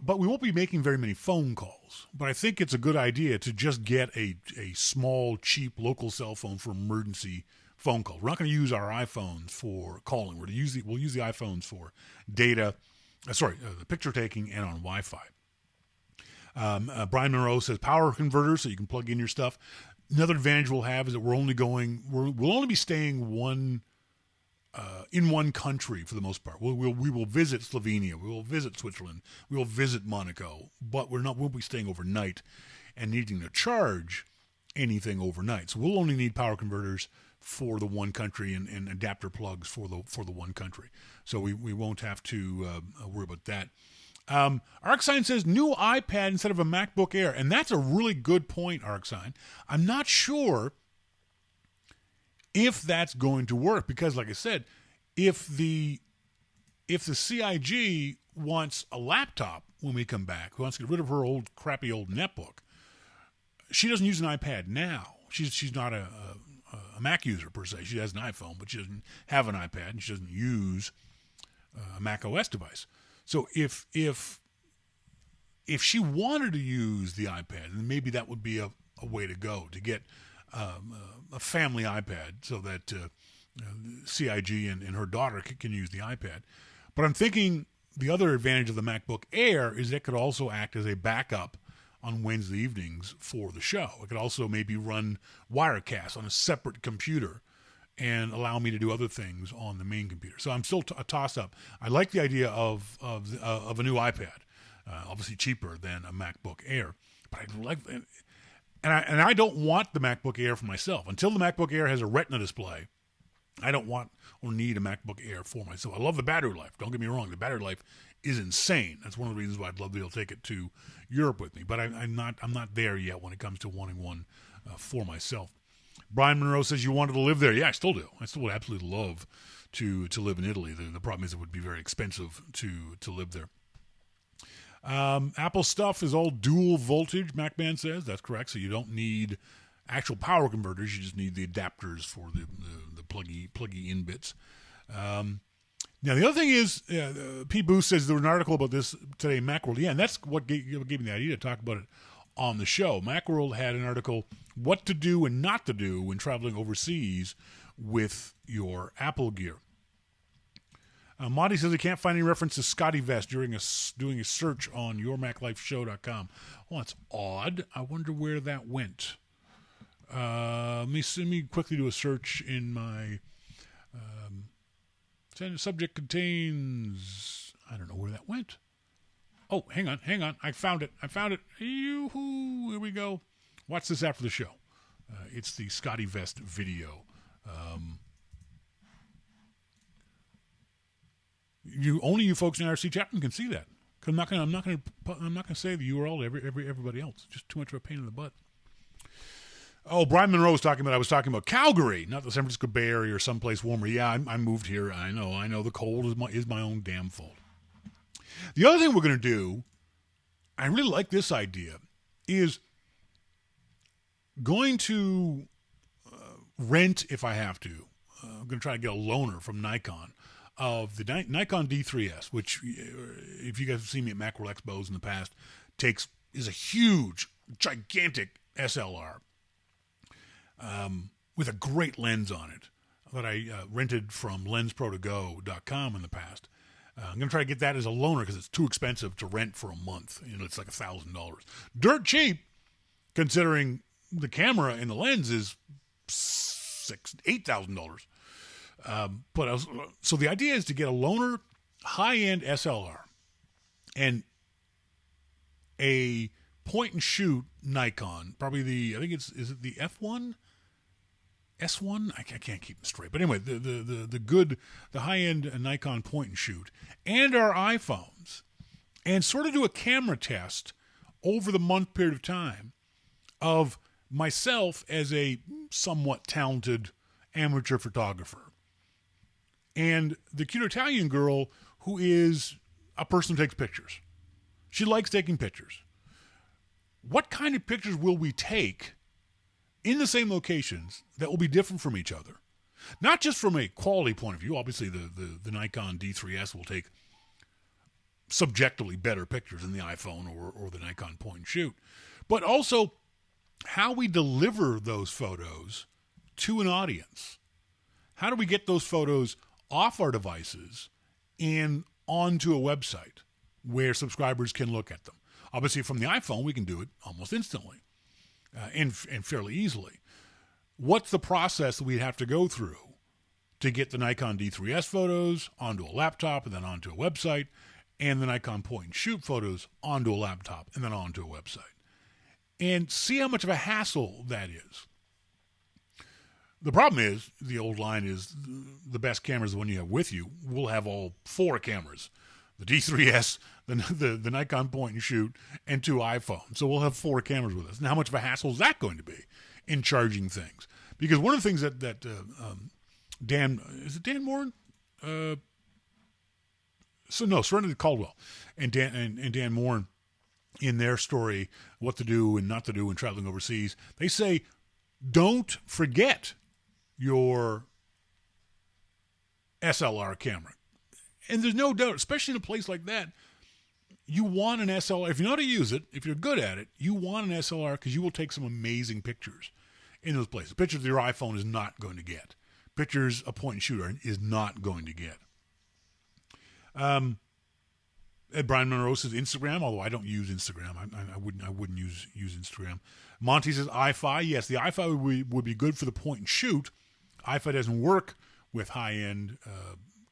But we won't be making very many phone calls. But I think it's a good idea to just get a small, cheap local cell phone for emergency phone calls. We're not going to use our iPhones for calling. We'll use the iPhones for data. The picture taking and on Wi-Fi. Brian Monroe says power converter, so you can plug in your stuff. Another advantage we'll have is that we'll only be staying in one country for the most part. We will visit Slovenia, we will visit Switzerland, we will visit Monaco, but we'll be staying overnight and needing to charge anything overnight. So we'll only need power converters for the one country and adapter plugs for the one country. So we won't have to worry about that. ArcSign says new iPad instead of a MacBook Air, and that's a really good point, ArcSign. I'm not sure if that's going to work, because like I said, if the CIG wants a laptop when we come back, who wants to get rid of her crappy old netbook, she doesn't use an iPad now. She's not a Mac user per se. She has an iPhone, but she doesn't have an iPad, and she doesn't use a Mac OS device. So if she wanted to use the iPad, then maybe that would be a way to go, to get a family iPad so that CIG and her daughter can use the iPad. But I'm thinking the other advantage of the MacBook Air is it could also act as a backup on Wednesday evenings for the show. It could also maybe run Wirecast on a separate computer and allow me to do other things on the main computer. So I'm still a toss-up. I like the idea of a new iPad, obviously cheaper than a MacBook Air, but I like... And I don't want the MacBook Air for myself. Until the MacBook Air has a Retina display, I don't want or need a MacBook Air for myself. I love the battery life. Don't get me wrong. The battery life is insane. That's one of the reasons why I'd love to be able to take it to Europe with me. But I'm not there yet when it comes to wanting one for myself. Brian Monroe says you wanted to live there. Yeah, I still do. I still would absolutely love to live in Italy. The problem is it would be very expensive to live there. Apple stuff is all dual voltage, MacMan says. That's correct. So you don't need actual power converters. You just need the adapters for the pluggy in bits. Now, the other thing is, P. Booth says there was an article about this today in Macworld. Yeah, and that's what gave me the idea to talk about it on the show. Macworld had an article, what to do and not to do when traveling overseas with your Apple gear. Monty says he can't find any reference to Scotty Vest doing a search on yourmaclifeshow.com. Well, that's odd. I wonder where that went. Let me quickly do a search in my subject contains... I don't know where that went. Oh, hang on. I found it. Yoo-hoo. Here we go. Watch this after the show. It's the Scotty Vest video. Only you folks in RC chat room can see that. Cause I'm not gonna say the URL to everybody else. Just too much of a pain in the butt. Oh, Brian Monroe I was talking about Calgary, not the San Francisco Bay Area or someplace warmer. Yeah, I moved here. I know. The cold is my own damn fault. The other thing we're gonna do, I really like this idea, is going to rent if I have to. I'm gonna try to get a loaner from Nikon of the Nikon D3S, which, if you guys have seen me at Macworld Expos in the past, is a huge, gigantic SLR with a great lens on it that I rented from lensprotogo.com in the past. I'm going to try to get that as a loaner because it's too expensive to rent for a month. It's like $1,000. Dirt cheap, considering the camera and the lens is $8,000. So the idea is to get a loaner high-end SLR and a point-and-shoot Nikon, probably is it the F1? S1? I can't keep them straight. But anyway, the high-end Nikon point-and-shoot and our iPhones, and sort of do a camera test over the month period of time of myself as a somewhat talented amateur photographer and the cute Italian girl who is a person who takes pictures. She likes taking pictures. What kind of pictures will we take in the same locations that will be different from each other? Not just from a quality point of view. Obviously, the Nikon D3S will take subjectively better pictures than the iPhone or the Nikon point and shoot, but also how we deliver those photos to an audience. How do we get those photos off our devices and onto a website where subscribers can look at them? Obviously, from the iPhone, we can do it almost instantly and fairly easily. What's the process that we'd have to go through to get the Nikon D3S photos onto a laptop and then onto a website, and the Nikon point-and-shoot photos onto a laptop and then onto a website? And see how much of a hassle that is. The problem is, the old line is, the best camera is the one you have with you. We'll have all four cameras. The D3S, the Nikon point-and-shoot, and two iPhones. So we'll have four cameras with us. And how much of a hassle is that going to be in charging things? Because one of the things that Dan, is it Dan Morin? Serenity Caldwell and Dan Morin, in their story, What to Do and Not to Do when traveling overseas, they say, don't forget your SLR camera. And there's no doubt, especially in a place like that, you want an SLR. If you know how to use it, if you're good at it, you want an SLR because you will take some amazing pictures in those places. Pictures your iPhone is not going to get. Pictures a point and shooter is not going to get. Brian Monroe says Instagram, although I don't use Instagram. I wouldn't use Instagram. Monty says iFi. Yes, the iFi would be good for the point and shoot. iFi doesn't work with high-end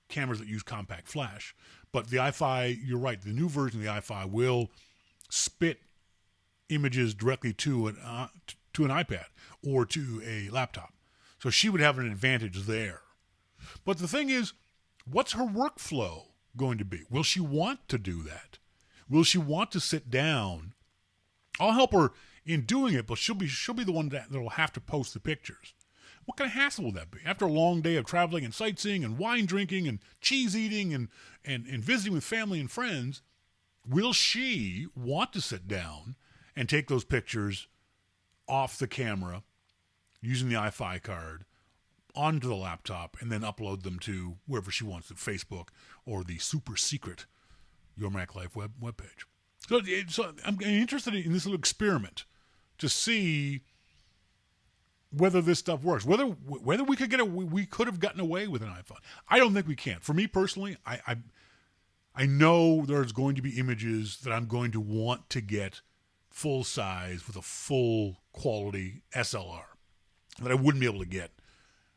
cameras that use compact flash. But the iFi, you're right, the new version of the iFi will spit images directly to an iPad or to a laptop. So she would have an advantage there. But the thing is, what's her workflow going to be? Will she want to do that? Will she want to sit down? I'll help her in doing it, but she'll be the one that will have to post the pictures. What kind of hassle will that be? After a long day of traveling and sightseeing and wine drinking and cheese eating and visiting with family and friends, will she want to sit down and take those pictures off the camera using the iFi card onto the laptop and then upload them to wherever she wants, to Facebook or the super secret Your Mac Life webpage? So I'm interested in this little experiment to see whether this stuff works, whether we could have gotten away with an iPhone. I don't think we can. For me personally, I know there's going to be images that I'm going to want to get full size with a full quality SLR that I wouldn't be able to get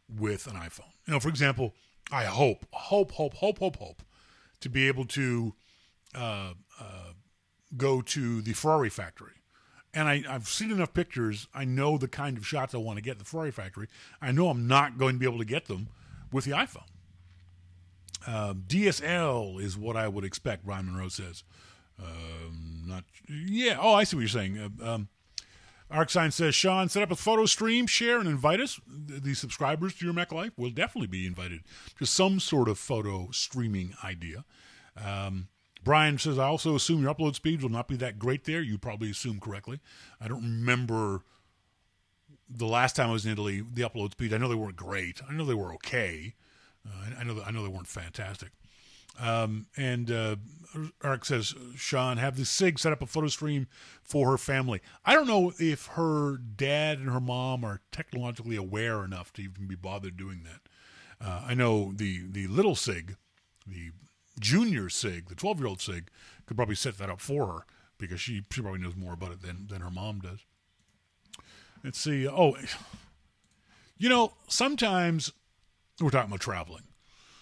with an iPhone. You know, for example, I hope to be able to go to the Ferrari factory. And I've seen enough pictures. I know the kind of shots I want to get at the Ferrari factory. I know I'm not going to be able to get them with the iPhone. DSL is what I would expect, Brian Monroe says. I see what you're saying. ArcSign says, Shawn, set up a photo stream, share, and invite us. The subscribers to Your Mac Life will definitely be invited to some sort of photo streaming idea. Brian says, I also assume your upload speeds will not be that great there. You probably assume correctly. I don't remember the last time I was in Italy, the upload speeds. I know they weren't great. I know they were okay. I know they weren't fantastic. Eric says, Shawn, have the SIG set up a photo stream for her family. I don't know if her dad and her mom are technologically aware enough to even be bothered doing that. I know the little SIG, the junior SIG, the 12-year-old SIG, could probably set that up for her because she probably knows more about it than her mom does. Let's see. Sometimes we're talking about traveling.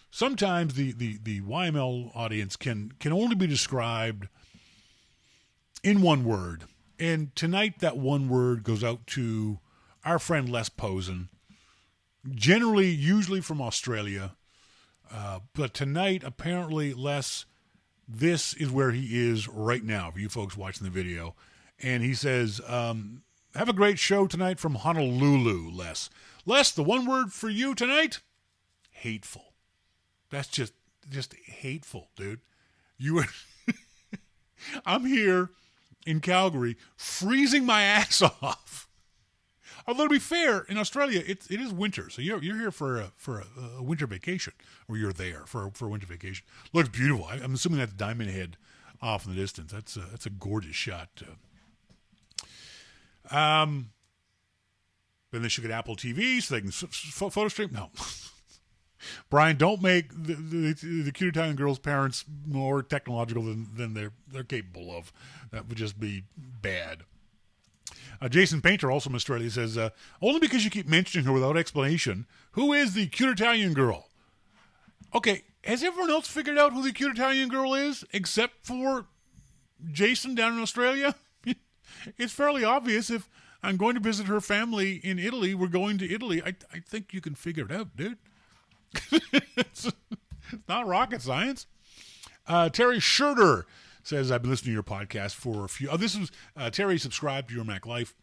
Sometimes the YML audience can only be described in one word. And tonight that one word goes out to our friend Les Posen, usually from Australia. But tonight, apparently, Les, this is where he is right now for you folks watching the video. And he says, have a great show tonight from Honolulu, Les. Les, the one word for you tonight? Hateful. That's just hateful, dude. I'm here in Calgary, freezing my ass off. Although to be fair, in Australia, it is winter, so you're here for a winter vacation, or you're there for a winter vacation. Looks beautiful. I'm assuming that's Diamond Head off in the distance. That's a gorgeous shot. Then they should get Apple TV so they can photo stream. No. Brian, don't make the cute Italian girl's parents more technological than they're capable of. That would just be bad. Jason Painter, also from Australia, says, only because you keep mentioning her without explanation, who is the cute Italian girl? Okay, has everyone else figured out who the cute Italian girl is, except for Jason down in Australia? It's fairly obvious. If I'm going to visit her family in Italy, we're going to Italy. I think you can figure it out, dude. It's not rocket science. Terry Schurter says, I've been listening to your podcast for a few... this was Terry subscribed to Your Mac Life,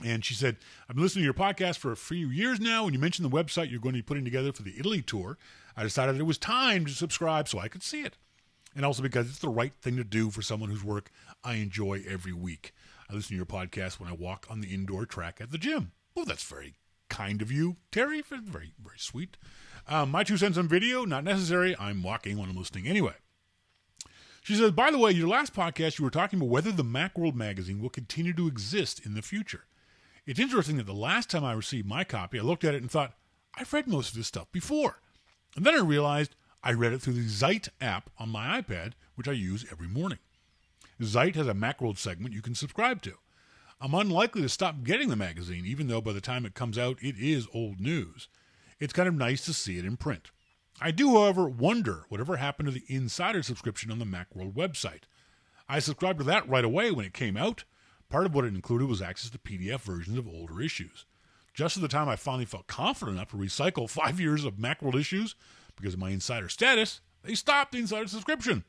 and she said, I've been listening to your podcast for a few years now. When you mentioned the website you're going to be putting together for the Italy tour, I decided it was time to subscribe so I could see it. And also because it's the right thing to do for someone whose work I enjoy every week. I listen to your podcast when I walk on the indoor track at the gym. Well, that's very kind of you, Terry. Very, very sweet. My 2 cents on video, not necessary. I'm walking when I'm listening anyway. She says, by the way, your last podcast, you were talking about whether the Macworld magazine will continue to exist in the future. It's interesting that the last time I received my copy, I looked at it and thought, I've read most of this stuff before. And then I realized I read it through the Zeit app on my iPad, which I use every morning. Zeit has a Macworld segment you can subscribe to. I'm unlikely to stop getting the magazine, even though by the time it comes out, it is old news. It's kind of nice to see it in print. I do, however, wonder whatever happened to the insider subscription on the Macworld website. I subscribed to that right away when it came out. Part of what it included was access to PDF versions of older issues. Just at the time I finally felt confident enough to recycle 5 years of Macworld issues, because of my insider status, they stopped the insider subscription.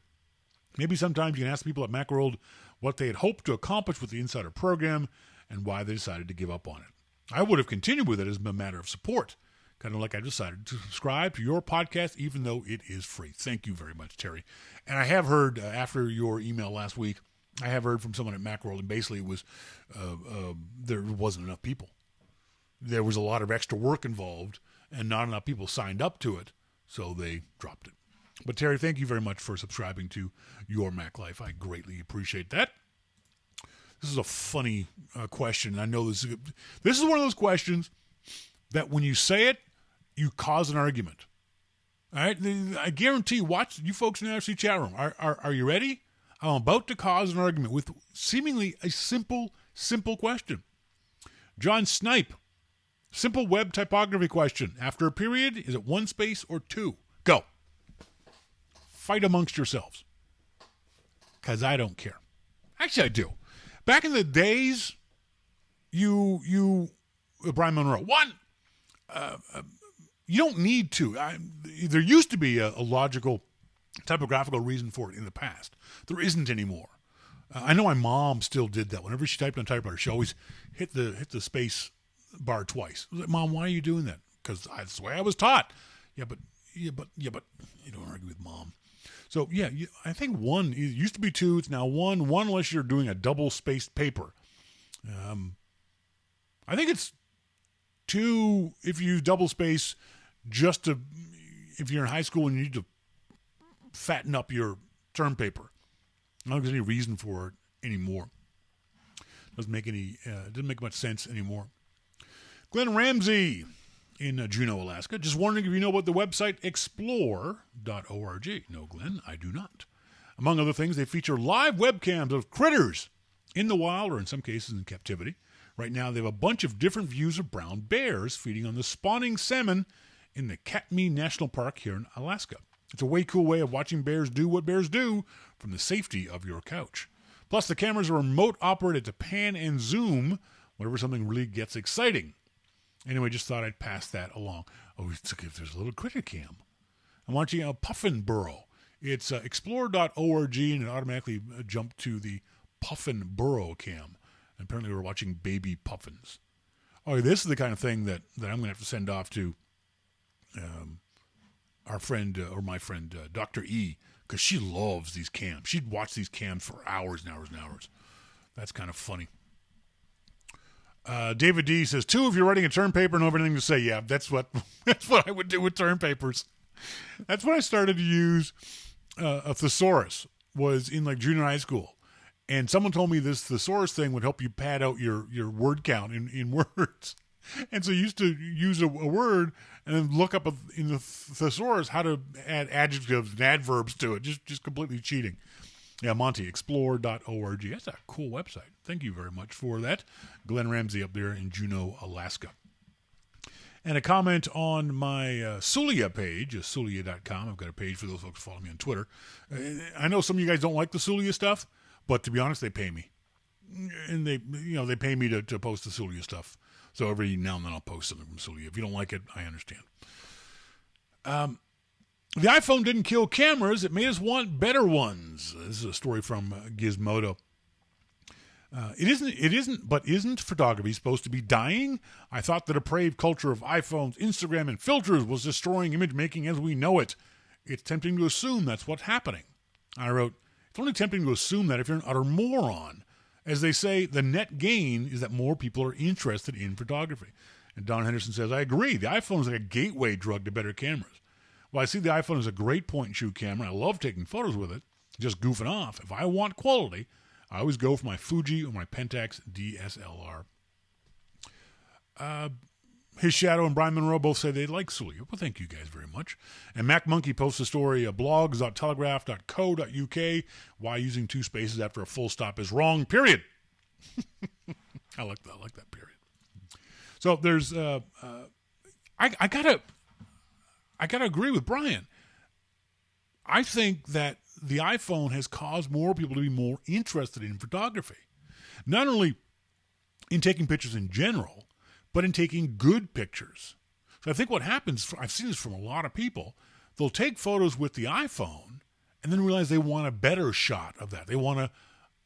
Maybe sometimes you can ask people at Macworld what they had hoped to accomplish with the insider program and why they decided to give up on it. I would have continued with it as a matter of support, kind of like I decided to subscribe to your podcast even though it is free. Thank you very much, Terry. And I have heard, after your email last week, I have heard from someone at Macworld, and basically it was there wasn't enough people. There was a lot of extra work involved, and not enough people signed up to it, so they dropped it. But Terry, thank you very much for subscribing to Your Mac Life. I greatly appreciate that. This is a funny question. I know this is one of those questions that when you say it, you cause an argument. All right? I guarantee, watch you folks in the NFC chat room. Are you ready? I'm about to cause an argument with seemingly a simple question. John Snipe, simple web typography question. After a period, is it 1 space or 2? Go. Fight amongst yourselves. Because I don't care. Actually, I do. Back in the days, Brian Monroe, 1, you don't need to. There used to be a logical typographical reason for it in the past. There isn't anymore. I know my mom still did that. Whenever she typed on a typewriter, she always hit the space bar twice. I was like, Mom, why are you doing that? Because that's the way I was taught. Yeah, but you don't argue with Mom. So yeah, I think 1. It used to be 2. It's now 1. 1 unless you're doing a double-spaced paper. I think it's 2 if you double space if you're in high school and you need to fatten up your term paper. I don't think there's any reason for it anymore. Doesn't make much sense anymore. Glenn Ramsey in Juneau, Alaska. Just wondering if you know about the website explore.org. No, Glenn, I do not. Among other things, they feature live webcams of critters in the wild or in some cases in captivity. Right now, they have a bunch of different views of brown bears feeding on the spawning salmon in the Katmai National Park here in Alaska. It's a way cool way of watching bears do what bears do from the safety of your couch. Plus, the cameras are remote operated to pan and zoom whenever something really gets exciting. Anyway, just thought I'd pass that along. Oh, there's a little critter cam. I'm watching a puffin burrow. It's explore.org, and it automatically jumped to the puffin burrow cam. And apparently we're watching baby puffins. Oh, this is the kind of thing that I'm going to have to send off to our friend, or my friend, Dr. E, because she loves these cams. She'd watch these cams for hours and hours and hours. That's kind of funny. David D says, 2, if you're writing a term paper and don't have anything to say. Yeah, that's what I would do with term papers. That's when I started to use a thesaurus, was in like junior high school. And someone told me this thesaurus thing would help you pad out your word count in words. And so I used to use a word and then look up in the thesaurus how to add adjectives and adverbs to it. Just completely cheating. Yeah, Monty, explore.org. That's a cool website. Thank you very much for that. Glenn Ramsey up there in Juneau, Alaska. And a comment on my Sulia page, Sulia.com. I've got a page for those folks who follow me on Twitter. I know some of you guys don't like the Sulia stuff, but to be honest, they pay me. And they pay me to post the Sulia stuff. So every now and then I'll post something from Sulia. If you don't like it, I understand. The iPhone didn't kill cameras. It made us want better ones. This is a story from Gizmodo. Isn't photography supposed to be dying? I thought the depraved culture of iPhones, Instagram, and filters was destroying image making as we know it. It's tempting to assume that's what's happening. I wrote, it's only tempting to assume that if you're an utter moron. As they say, the net gain is that more people are interested in photography. And Don Henderson says, I agree. The iPhone is like a gateway drug to better cameras. Well, I see the iPhone as a great point-and-shoot camera. I love taking photos with it, just goofing off. If I want quality, I always go for my Fuji or my Pentax DSLR. His Shadow and Brian Monroe both say they like Sulia. Well, thank you guys very much. And Mac Monkey posts a story, blogs.telegraph.co.uk, why using 2 spaces after a full stop is wrong, period. I like that, period. So there's, I gotta agree with Brian. I think that the iPhone has caused more people to be more interested in photography. Not only in taking pictures in general, but in taking good pictures. So I think what happens, I've seen this from a lot of people, they'll take photos with the iPhone and then realize they want a better shot of that. They want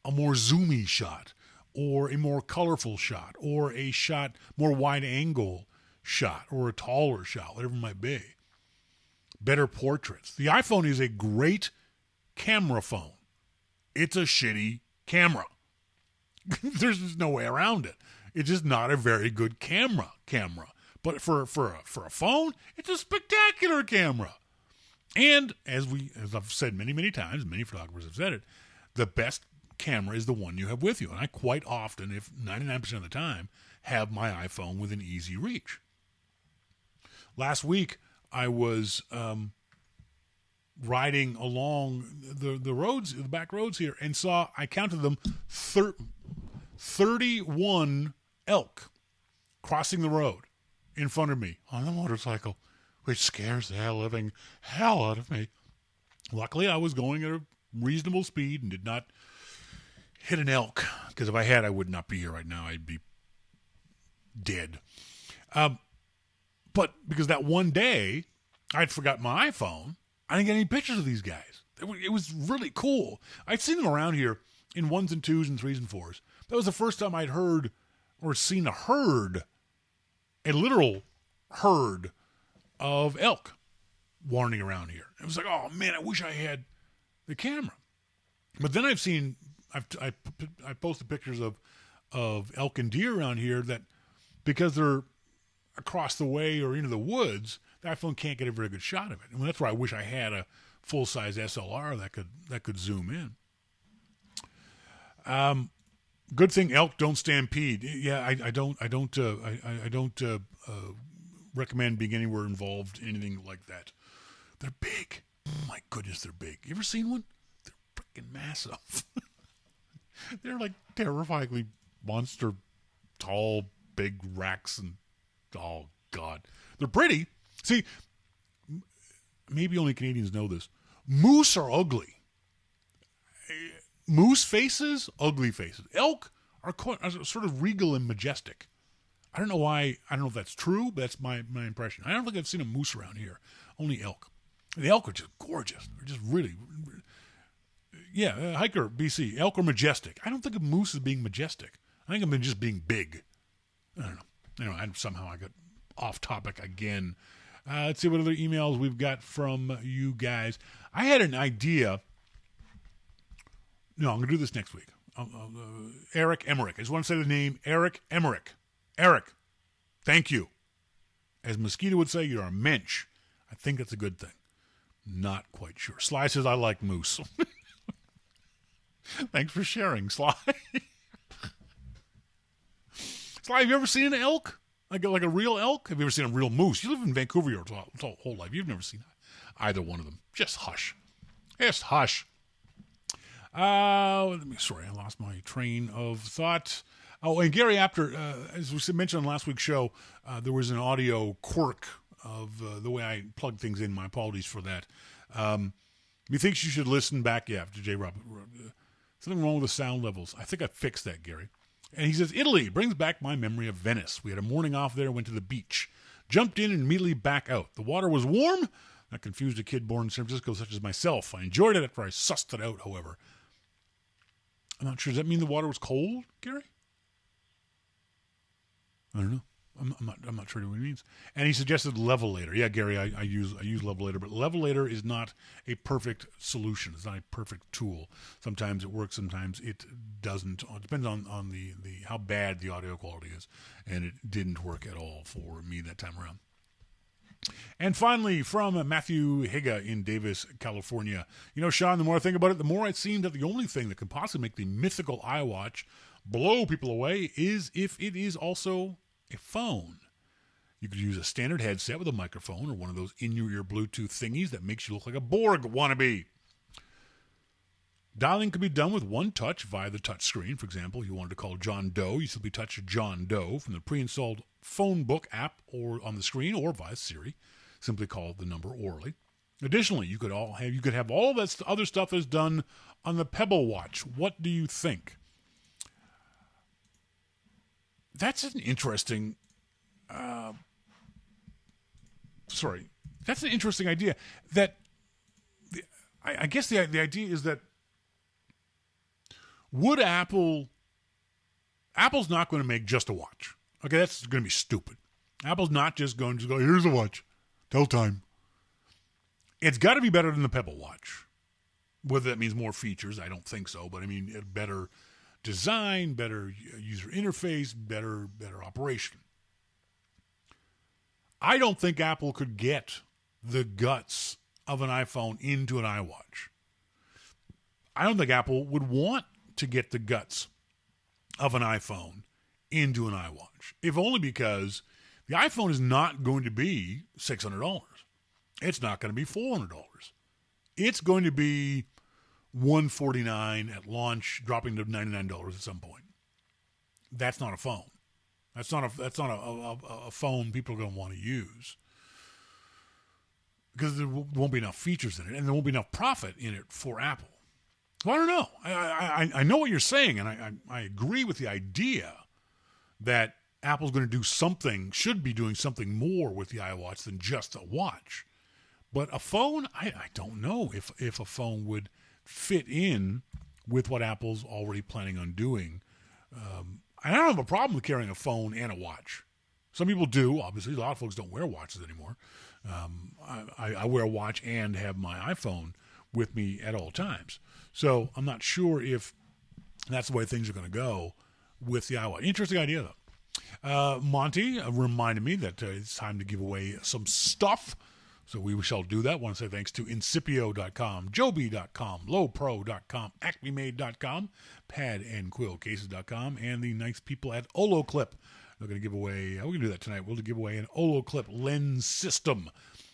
a more zoomy shot, or a more colorful shot, or a shot, more wide angle shot, or a taller shot, whatever it might be. Better portraits. The iPhone is a great camera phone. It's a shitty camera. There's just no way around it. It's just not a very good camera. But for a phone, it's a spectacular camera. And as I've said many, many times, many photographers have said it, the best camera is the one you have with you. And I quite often, if 99% of the time, have my iPhone within easy reach. Last week, I was riding along the roads, the back roads here, and I counted them, 31 elk crossing the road in front of me on a motorcycle, which scares the living hell out of me. Luckily, I was going at a reasonable speed and did not hit an elk, because if I had, I would not be here right now. I'd be dead. But because that one day, I'd forgot my iPhone, I didn't get any pictures of these guys. It was really cool. I'd seen them around here in 1s and 2s and 3s and 4s. That was the first time I'd heard or seen a literal herd of elk wandering around here. It was like, oh man, I wish I had the camera. But then I posted pictures of elk and deer around here that, because they're across the way or into the woods, the iPhone can't get a very good shot of it. And that's why I wish I had a full-size SLR that could zoom in. Good thing elk don't stampede. Yeah, I don't recommend being anywhere involved in anything like that. They're big. My goodness, they're big. You ever seen one? They're freaking massive. They're like terrifyingly monster, tall, big racks, and oh god, they're pretty. See, maybe only Canadians know this. Moose are ugly. Moose faces, ugly faces. Elk are sort of regal and majestic. I don't know why. I don't know if that's true, but that's my impression. I don't think I've seen a moose around here. Only elk. The elk are just gorgeous. They're just really, yeah. Hiker, BC. Elk are majestic. I don't think of moose as being majestic. I think of them just being big. I don't know. Anyway, somehow I got off topic again. Let's see what other emails we've got from you guys. I had an idea. No, I'm going to do this next week. Eric Emmerich. I just want to say the name Eric Emmerich. Eric, thank you. As Mosquito would say, you're a mensch. I think that's a good thing. Not quite sure. Sly says, I like moose. Thanks for sharing, Sly. Sly, have you ever seen an elk? Like a real elk? Have you ever seen a real moose? You live in Vancouver your whole life. You've never seen either one of them. Just hush. Just hush. Sorry, I lost my train of thought. Oh, and Gary, as we mentioned on last week's show, there was an audio quirk of the way I plug things in. My apologies for that. Methinks you should listen back, to J. Rob. Something wrong with the sound levels. I think I fixed that, Gary. And he says, Italy brings back my memory of Venice. We had a morning off there, went to the beach. Jumped in and immediately back out. The water was warm. That confused a kid born in San Francisco such as myself. I enjoyed it after I sussed it out, however. I'm not sure. Does that mean the water was cold, Gary? I don't know. I'm not sure what he means. And he suggested levelator. Yeah, Gary, I use levelator, but levelator is not a perfect solution. It's not a perfect tool. Sometimes it works, sometimes it doesn't. It depends on the how bad the audio quality is. And it didn't work at all for me that time around. And finally, from Matthew Higa in Davis, California. You know, Shawn, the more I think about it, the more it seems that the only thing that could possibly make the mythical iWatch blow people away is if it is also a phone. You could use a standard headset with a microphone or one of those in-your-ear Bluetooth thingies that makes you look like a Borg wannabe. Dialing could be done with one touch via the touch screen. For example, if you wanted to call John Doe, you simply touch John Doe from the pre-installed phone book app or on the screen or via Siri. Simply call the number orally. Additionally, you could have all that other stuff that's done on the Pebble Watch. What do you think? That's an interesting. That's an interesting idea. That I guess the idea is that would Apple's not going to make just a watch. Okay, that's going to be stupid. Apple's not just going to go, here's a watch, tell time. It's got to be better than the Pebble Watch. Whether that means more features, I don't think so. But I mean, better design, better user interface, better operation. I don't think Apple could get the guts of an iPhone into an iWatch. I don't think Apple would want to get the guts of an iPhone into an iWatch, if only because the iPhone is not going to be $600. It's not going to be $400. It's going to be $149 at launch, dropping to $99 at some point. That's not a phone. That's not a phone people are going to want to use because there won't be enough features in it, and there won't be enough profit in it for Apple. Well, I don't know. I know what you're saying, and I agree with the idea that Apple's going to do something, should be doing something more with the iWatch than just a watch. But a phone, I don't know if a phone would fit in with what Apple's already planning on doing. I don't have a problem with carrying a phone and a watch. Some people do, obviously. A lot of folks don't wear watches anymore. I wear a watch and have my iPhone with me at all times. So I'm not sure if that's the way things are going to go with the iWatch. Interesting idea, though. Monty reminded me that it's time to give away some stuff. So we shall do that. I want to say thanks to Incipio.com, Joby.com, Lowpro.com, AcmeMade.com, PadandQuillCases.com, and the nice people at Oloclip. They're going to give away, we're going to do that tonight. We'll give away an Oloclip lens system.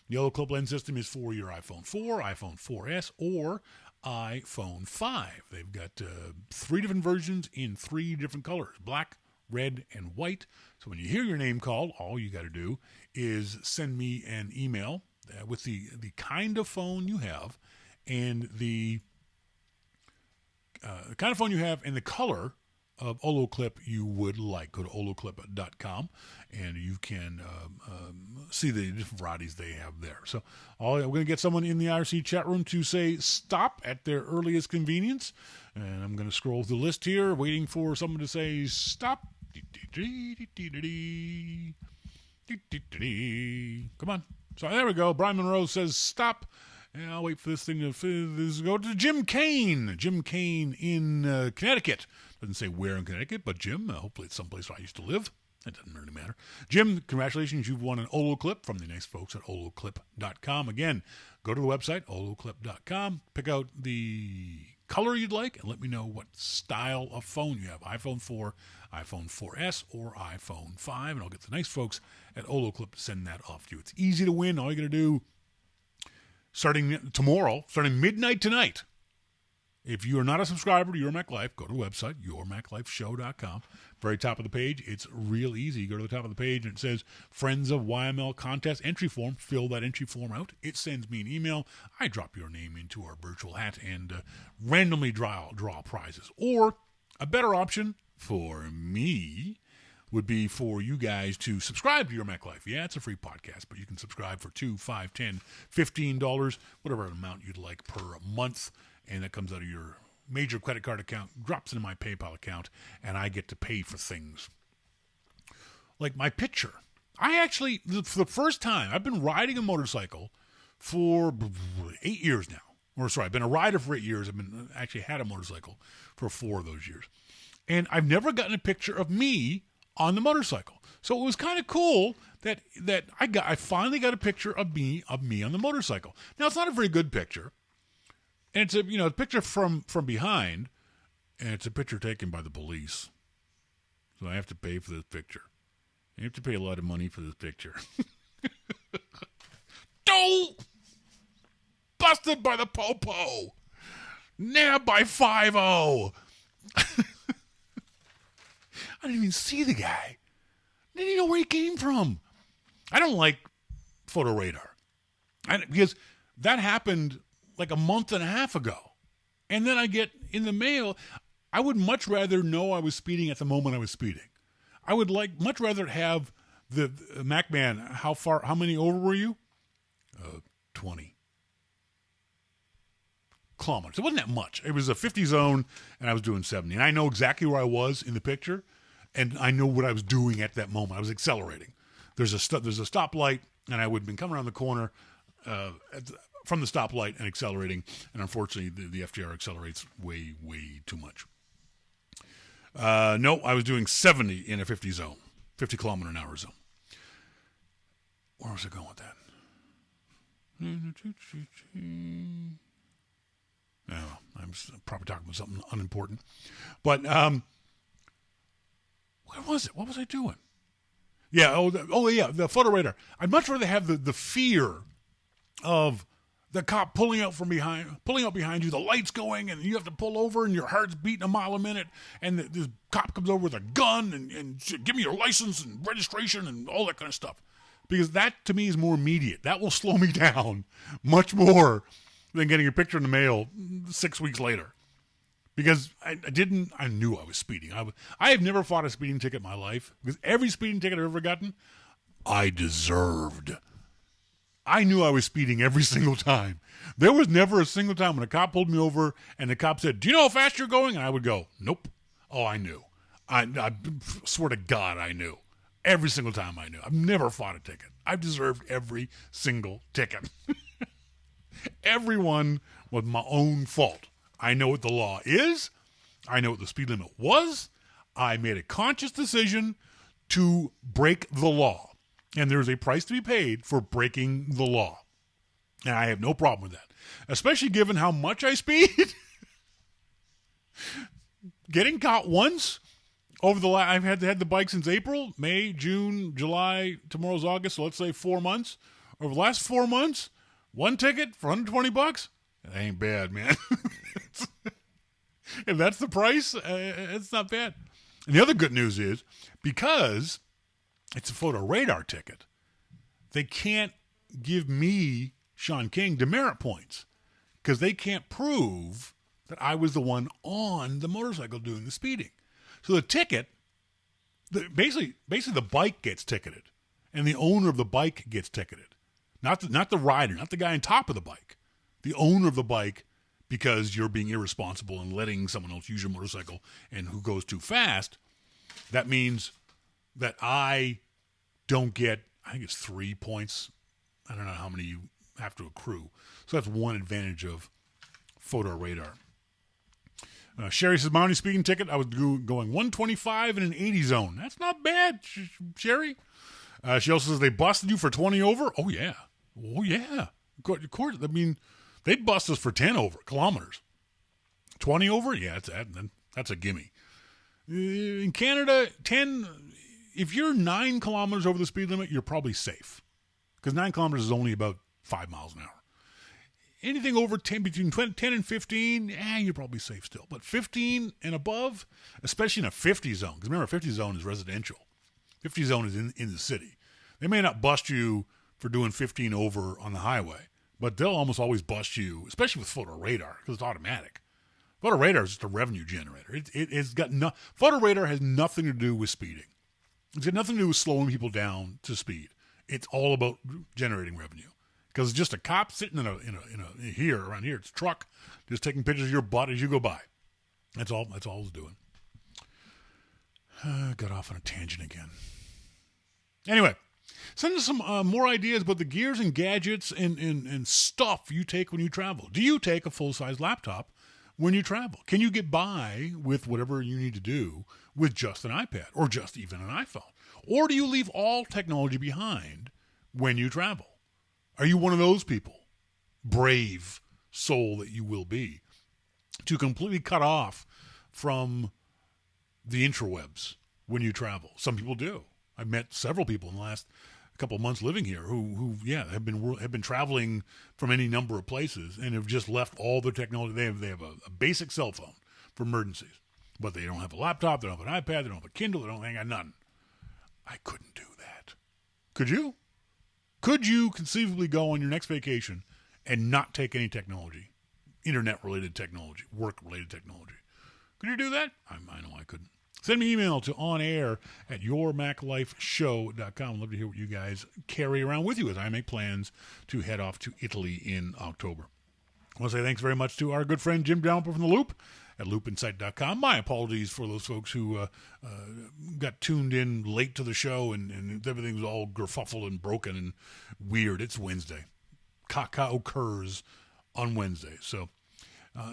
The Oloclip lens system is for your iPhone 4, iPhone 4S, or iPhone 5. They've got 3 different versions in 3 different colors, black, red and white. So when you hear your name called, all you got to do is send me an email with the kind of phone you have and the kind of phone you have and the color of Olo Clip you would like. Go to oloclip.com and you can see the different varieties they have there. So we're going to get someone in the IRC chat room to say stop at their earliest convenience. And I'm going to scroll through the list here, waiting for someone to say stop. Come on. So there we go. Brian Monroe says stop. And I'll wait for this thing to go to Jim Kane. Jim Kane in Connecticut. Doesn't say where in Connecticut, but Jim, hopefully it's someplace where I used to live. It doesn't really matter. Jim, congratulations. You've won an Olo Clip from the nice folks at oloclip.com. Again, go to the website, oloclip.com. Pick out the color you'd like and let me know what style of phone you have. iPhone 4, iPhone 4S, or iPhone 5. And I'll get the nice folks at Olo Clip to send that off to you. It's easy to win. All you got to do, starting tomorrow, starting midnight tonight, if you are not a subscriber to Your Mac Life, go to the website, yourmaclifeshow.com. Very top of the page. It's real easy. You go to the top of the page and it says Friends of YML Contest Entry Form. Fill that entry form out. It sends me an email. I drop your name into our virtual hat and randomly draw prizes. Or a better option for me would be for you guys to subscribe to Your Mac Life. Yeah, it's a free podcast, but you can subscribe for $2, $5, $10, $15, whatever amount you'd like per month. And that comes out of your major credit card account, drops into my PayPal account, and I get to pay for things. Like my picture. I actually, for the first time, I've been riding a motorcycle for 8 years now. I've been a rider for 8 years. I've been actually had a motorcycle for 4 of those years. And I've never gotten a picture of me on the motorcycle. So it was kind of cool that I finally got a picture of me on the motorcycle. Now, it's not a very good picture. And it's a picture from behind, and it's a picture taken by the police. So I have to pay for this picture. You have to pay a lot of money for this picture. Don't! Busted by the popo! Nabbed by 5-0! I didn't even see the guy. I didn't even know where he came from. I don't like photo radar. Because that happened like a month and a half ago. And then I get in the mail, I would much rather know I was speeding at the moment I was speeding. I would much rather have the MacMan, how many over were you? 20 kilometers. It wasn't that much. It was a 50 zone and I was doing 70. And I know exactly where I was in the picture and I know what I was doing at that moment. I was accelerating. There's a stoplight and I would have been coming around the corner from the stoplight and accelerating, and unfortunately, the FDR accelerates way, way too much. No, I was doing 70 in a 50 zone, 50 kilometer an hour zone. Where was I going with that? No, I'm probably talking about something unimportant. But where was it? What was I doing? Yeah, yeah, the photo radar. I'd much rather have the fear of the cop pulling out behind you, the lights going, and you have to pull over, and your heart's beating a mile a minute, and this cop comes over with a gun and give me your license and registration and all that kind of stuff. Because that, to me, is more immediate. That will slow me down much more than getting a picture in the mail 6 weeks later. Because I knew I was speeding. I have never fought a speeding ticket in my life, because every speeding ticket I've ever gotten, I deserved. I knew I was speeding every single time. There was never a single time when a cop pulled me over and the cop said, "Do you know how fast you're going?" And I would go, "Nope." Oh, I knew. I swear to God, I knew. Every single time I knew. I've never fought a ticket. I've deserved every single ticket. Every one was my own fault. I know what the law is. I know what the speed limit was. I made a conscious decision to break the law. And there's a price to be paid for breaking the law. And I have no problem with that. Especially given how much I speed. Getting caught once over I've had the bike since April, May, June, July, tomorrow's August, so let's say 4 months. Over the last 4 months, one ticket for $120, it ain't bad, man. If that's the price, it's not bad. And the other good news is, because it's a photo radar ticket, they can't give me, Shawn King, demerit points because they can't prove that I was the one on the motorcycle doing the speeding. So the ticket, basically the bike gets ticketed, and the owner of the bike gets ticketed. Not the rider, not the guy on top of the bike. The owner of the bike, because you're being irresponsible and letting someone else use your motorcycle and who goes too fast, that means that I don't get, I think it's 3 points. I don't know how many you have to accrue. So that's one advantage of photo radar. Sherry says, my only speeding ticket, I was going 125 in an 80 zone. That's not bad, Sherry. She also says they busted you for 20 over. Oh, yeah. Oh, yeah. Of course. I mean, they bust us for 10 over kilometers. 20 over? Yeah, that's a gimme. In Canada, 10, if you're 9 kilometers over the speed limit, you're probably safe. Because 9 kilometers is only about 5 miles an hour. Anything over 10, between 10 and 15, you're probably safe still. But 15 and above, especially in a 50 zone, because remember, a 50 zone is residential. 50 zone is in the city. They may not bust you for doing 15 over on the highway, but they'll almost always bust you, especially with photo radar, because it's automatic. Photo radar is just a revenue generator. It's got photo radar has nothing to do with speeding. It's got nothing to do with slowing people down to speed. It's all about generating revenue. Because it's just a cop sitting in a here, around here. It's a truck just taking pictures of your butt as you go by. That's all it's doing. Got off on a tangent again. Anyway, send us some more ideas about the gears and gadgets and stuff you take when you travel. Do you take a full-size laptop when you travel? Can you get by with whatever you need to do with just an iPad or just even an iPhone? Or do you leave all technology behind when you travel? Are you one of those people, brave soul that you will be, to completely cut off from the interwebs when you travel? Some people do. I've met several people in the last couple of months living here who have been traveling from any number of places and have just left all their technology. They have a basic cell phone for emergencies, but they don't have a laptop, they don't have an iPad, they don't have a Kindle, they got nothing. I couldn't do that. Could you? Could you conceivably go on your next vacation and not take any technology, internet-related technology, work-related technology? Could you do that? I know I couldn't. Send me an email to onair@yourmaclifeshow.com. I'd love to hear what you guys carry around with you as I make plans to head off to Italy in October. I want to say thanks very much to our good friend Jim Dalrymple from The Loop at loopinsight.com. My apologies for those folks who got tuned in late to the show and everything was all gerfuffled and broken and weird. It's Wednesday. Caca occurs on Wednesday. So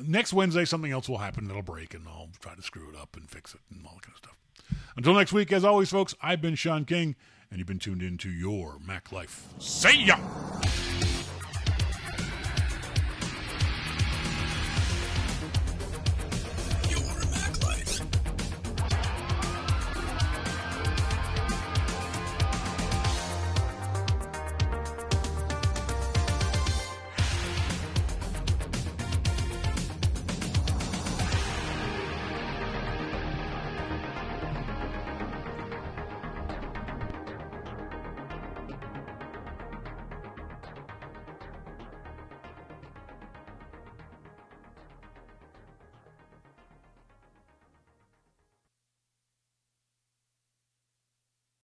next Wednesday, something else will happen that'll break, and I'll try to screw it up and fix it and all that kind of stuff. Until next week, as always, folks, I've been Shawn King, and you've been tuned in to Your Mac Life. See ya!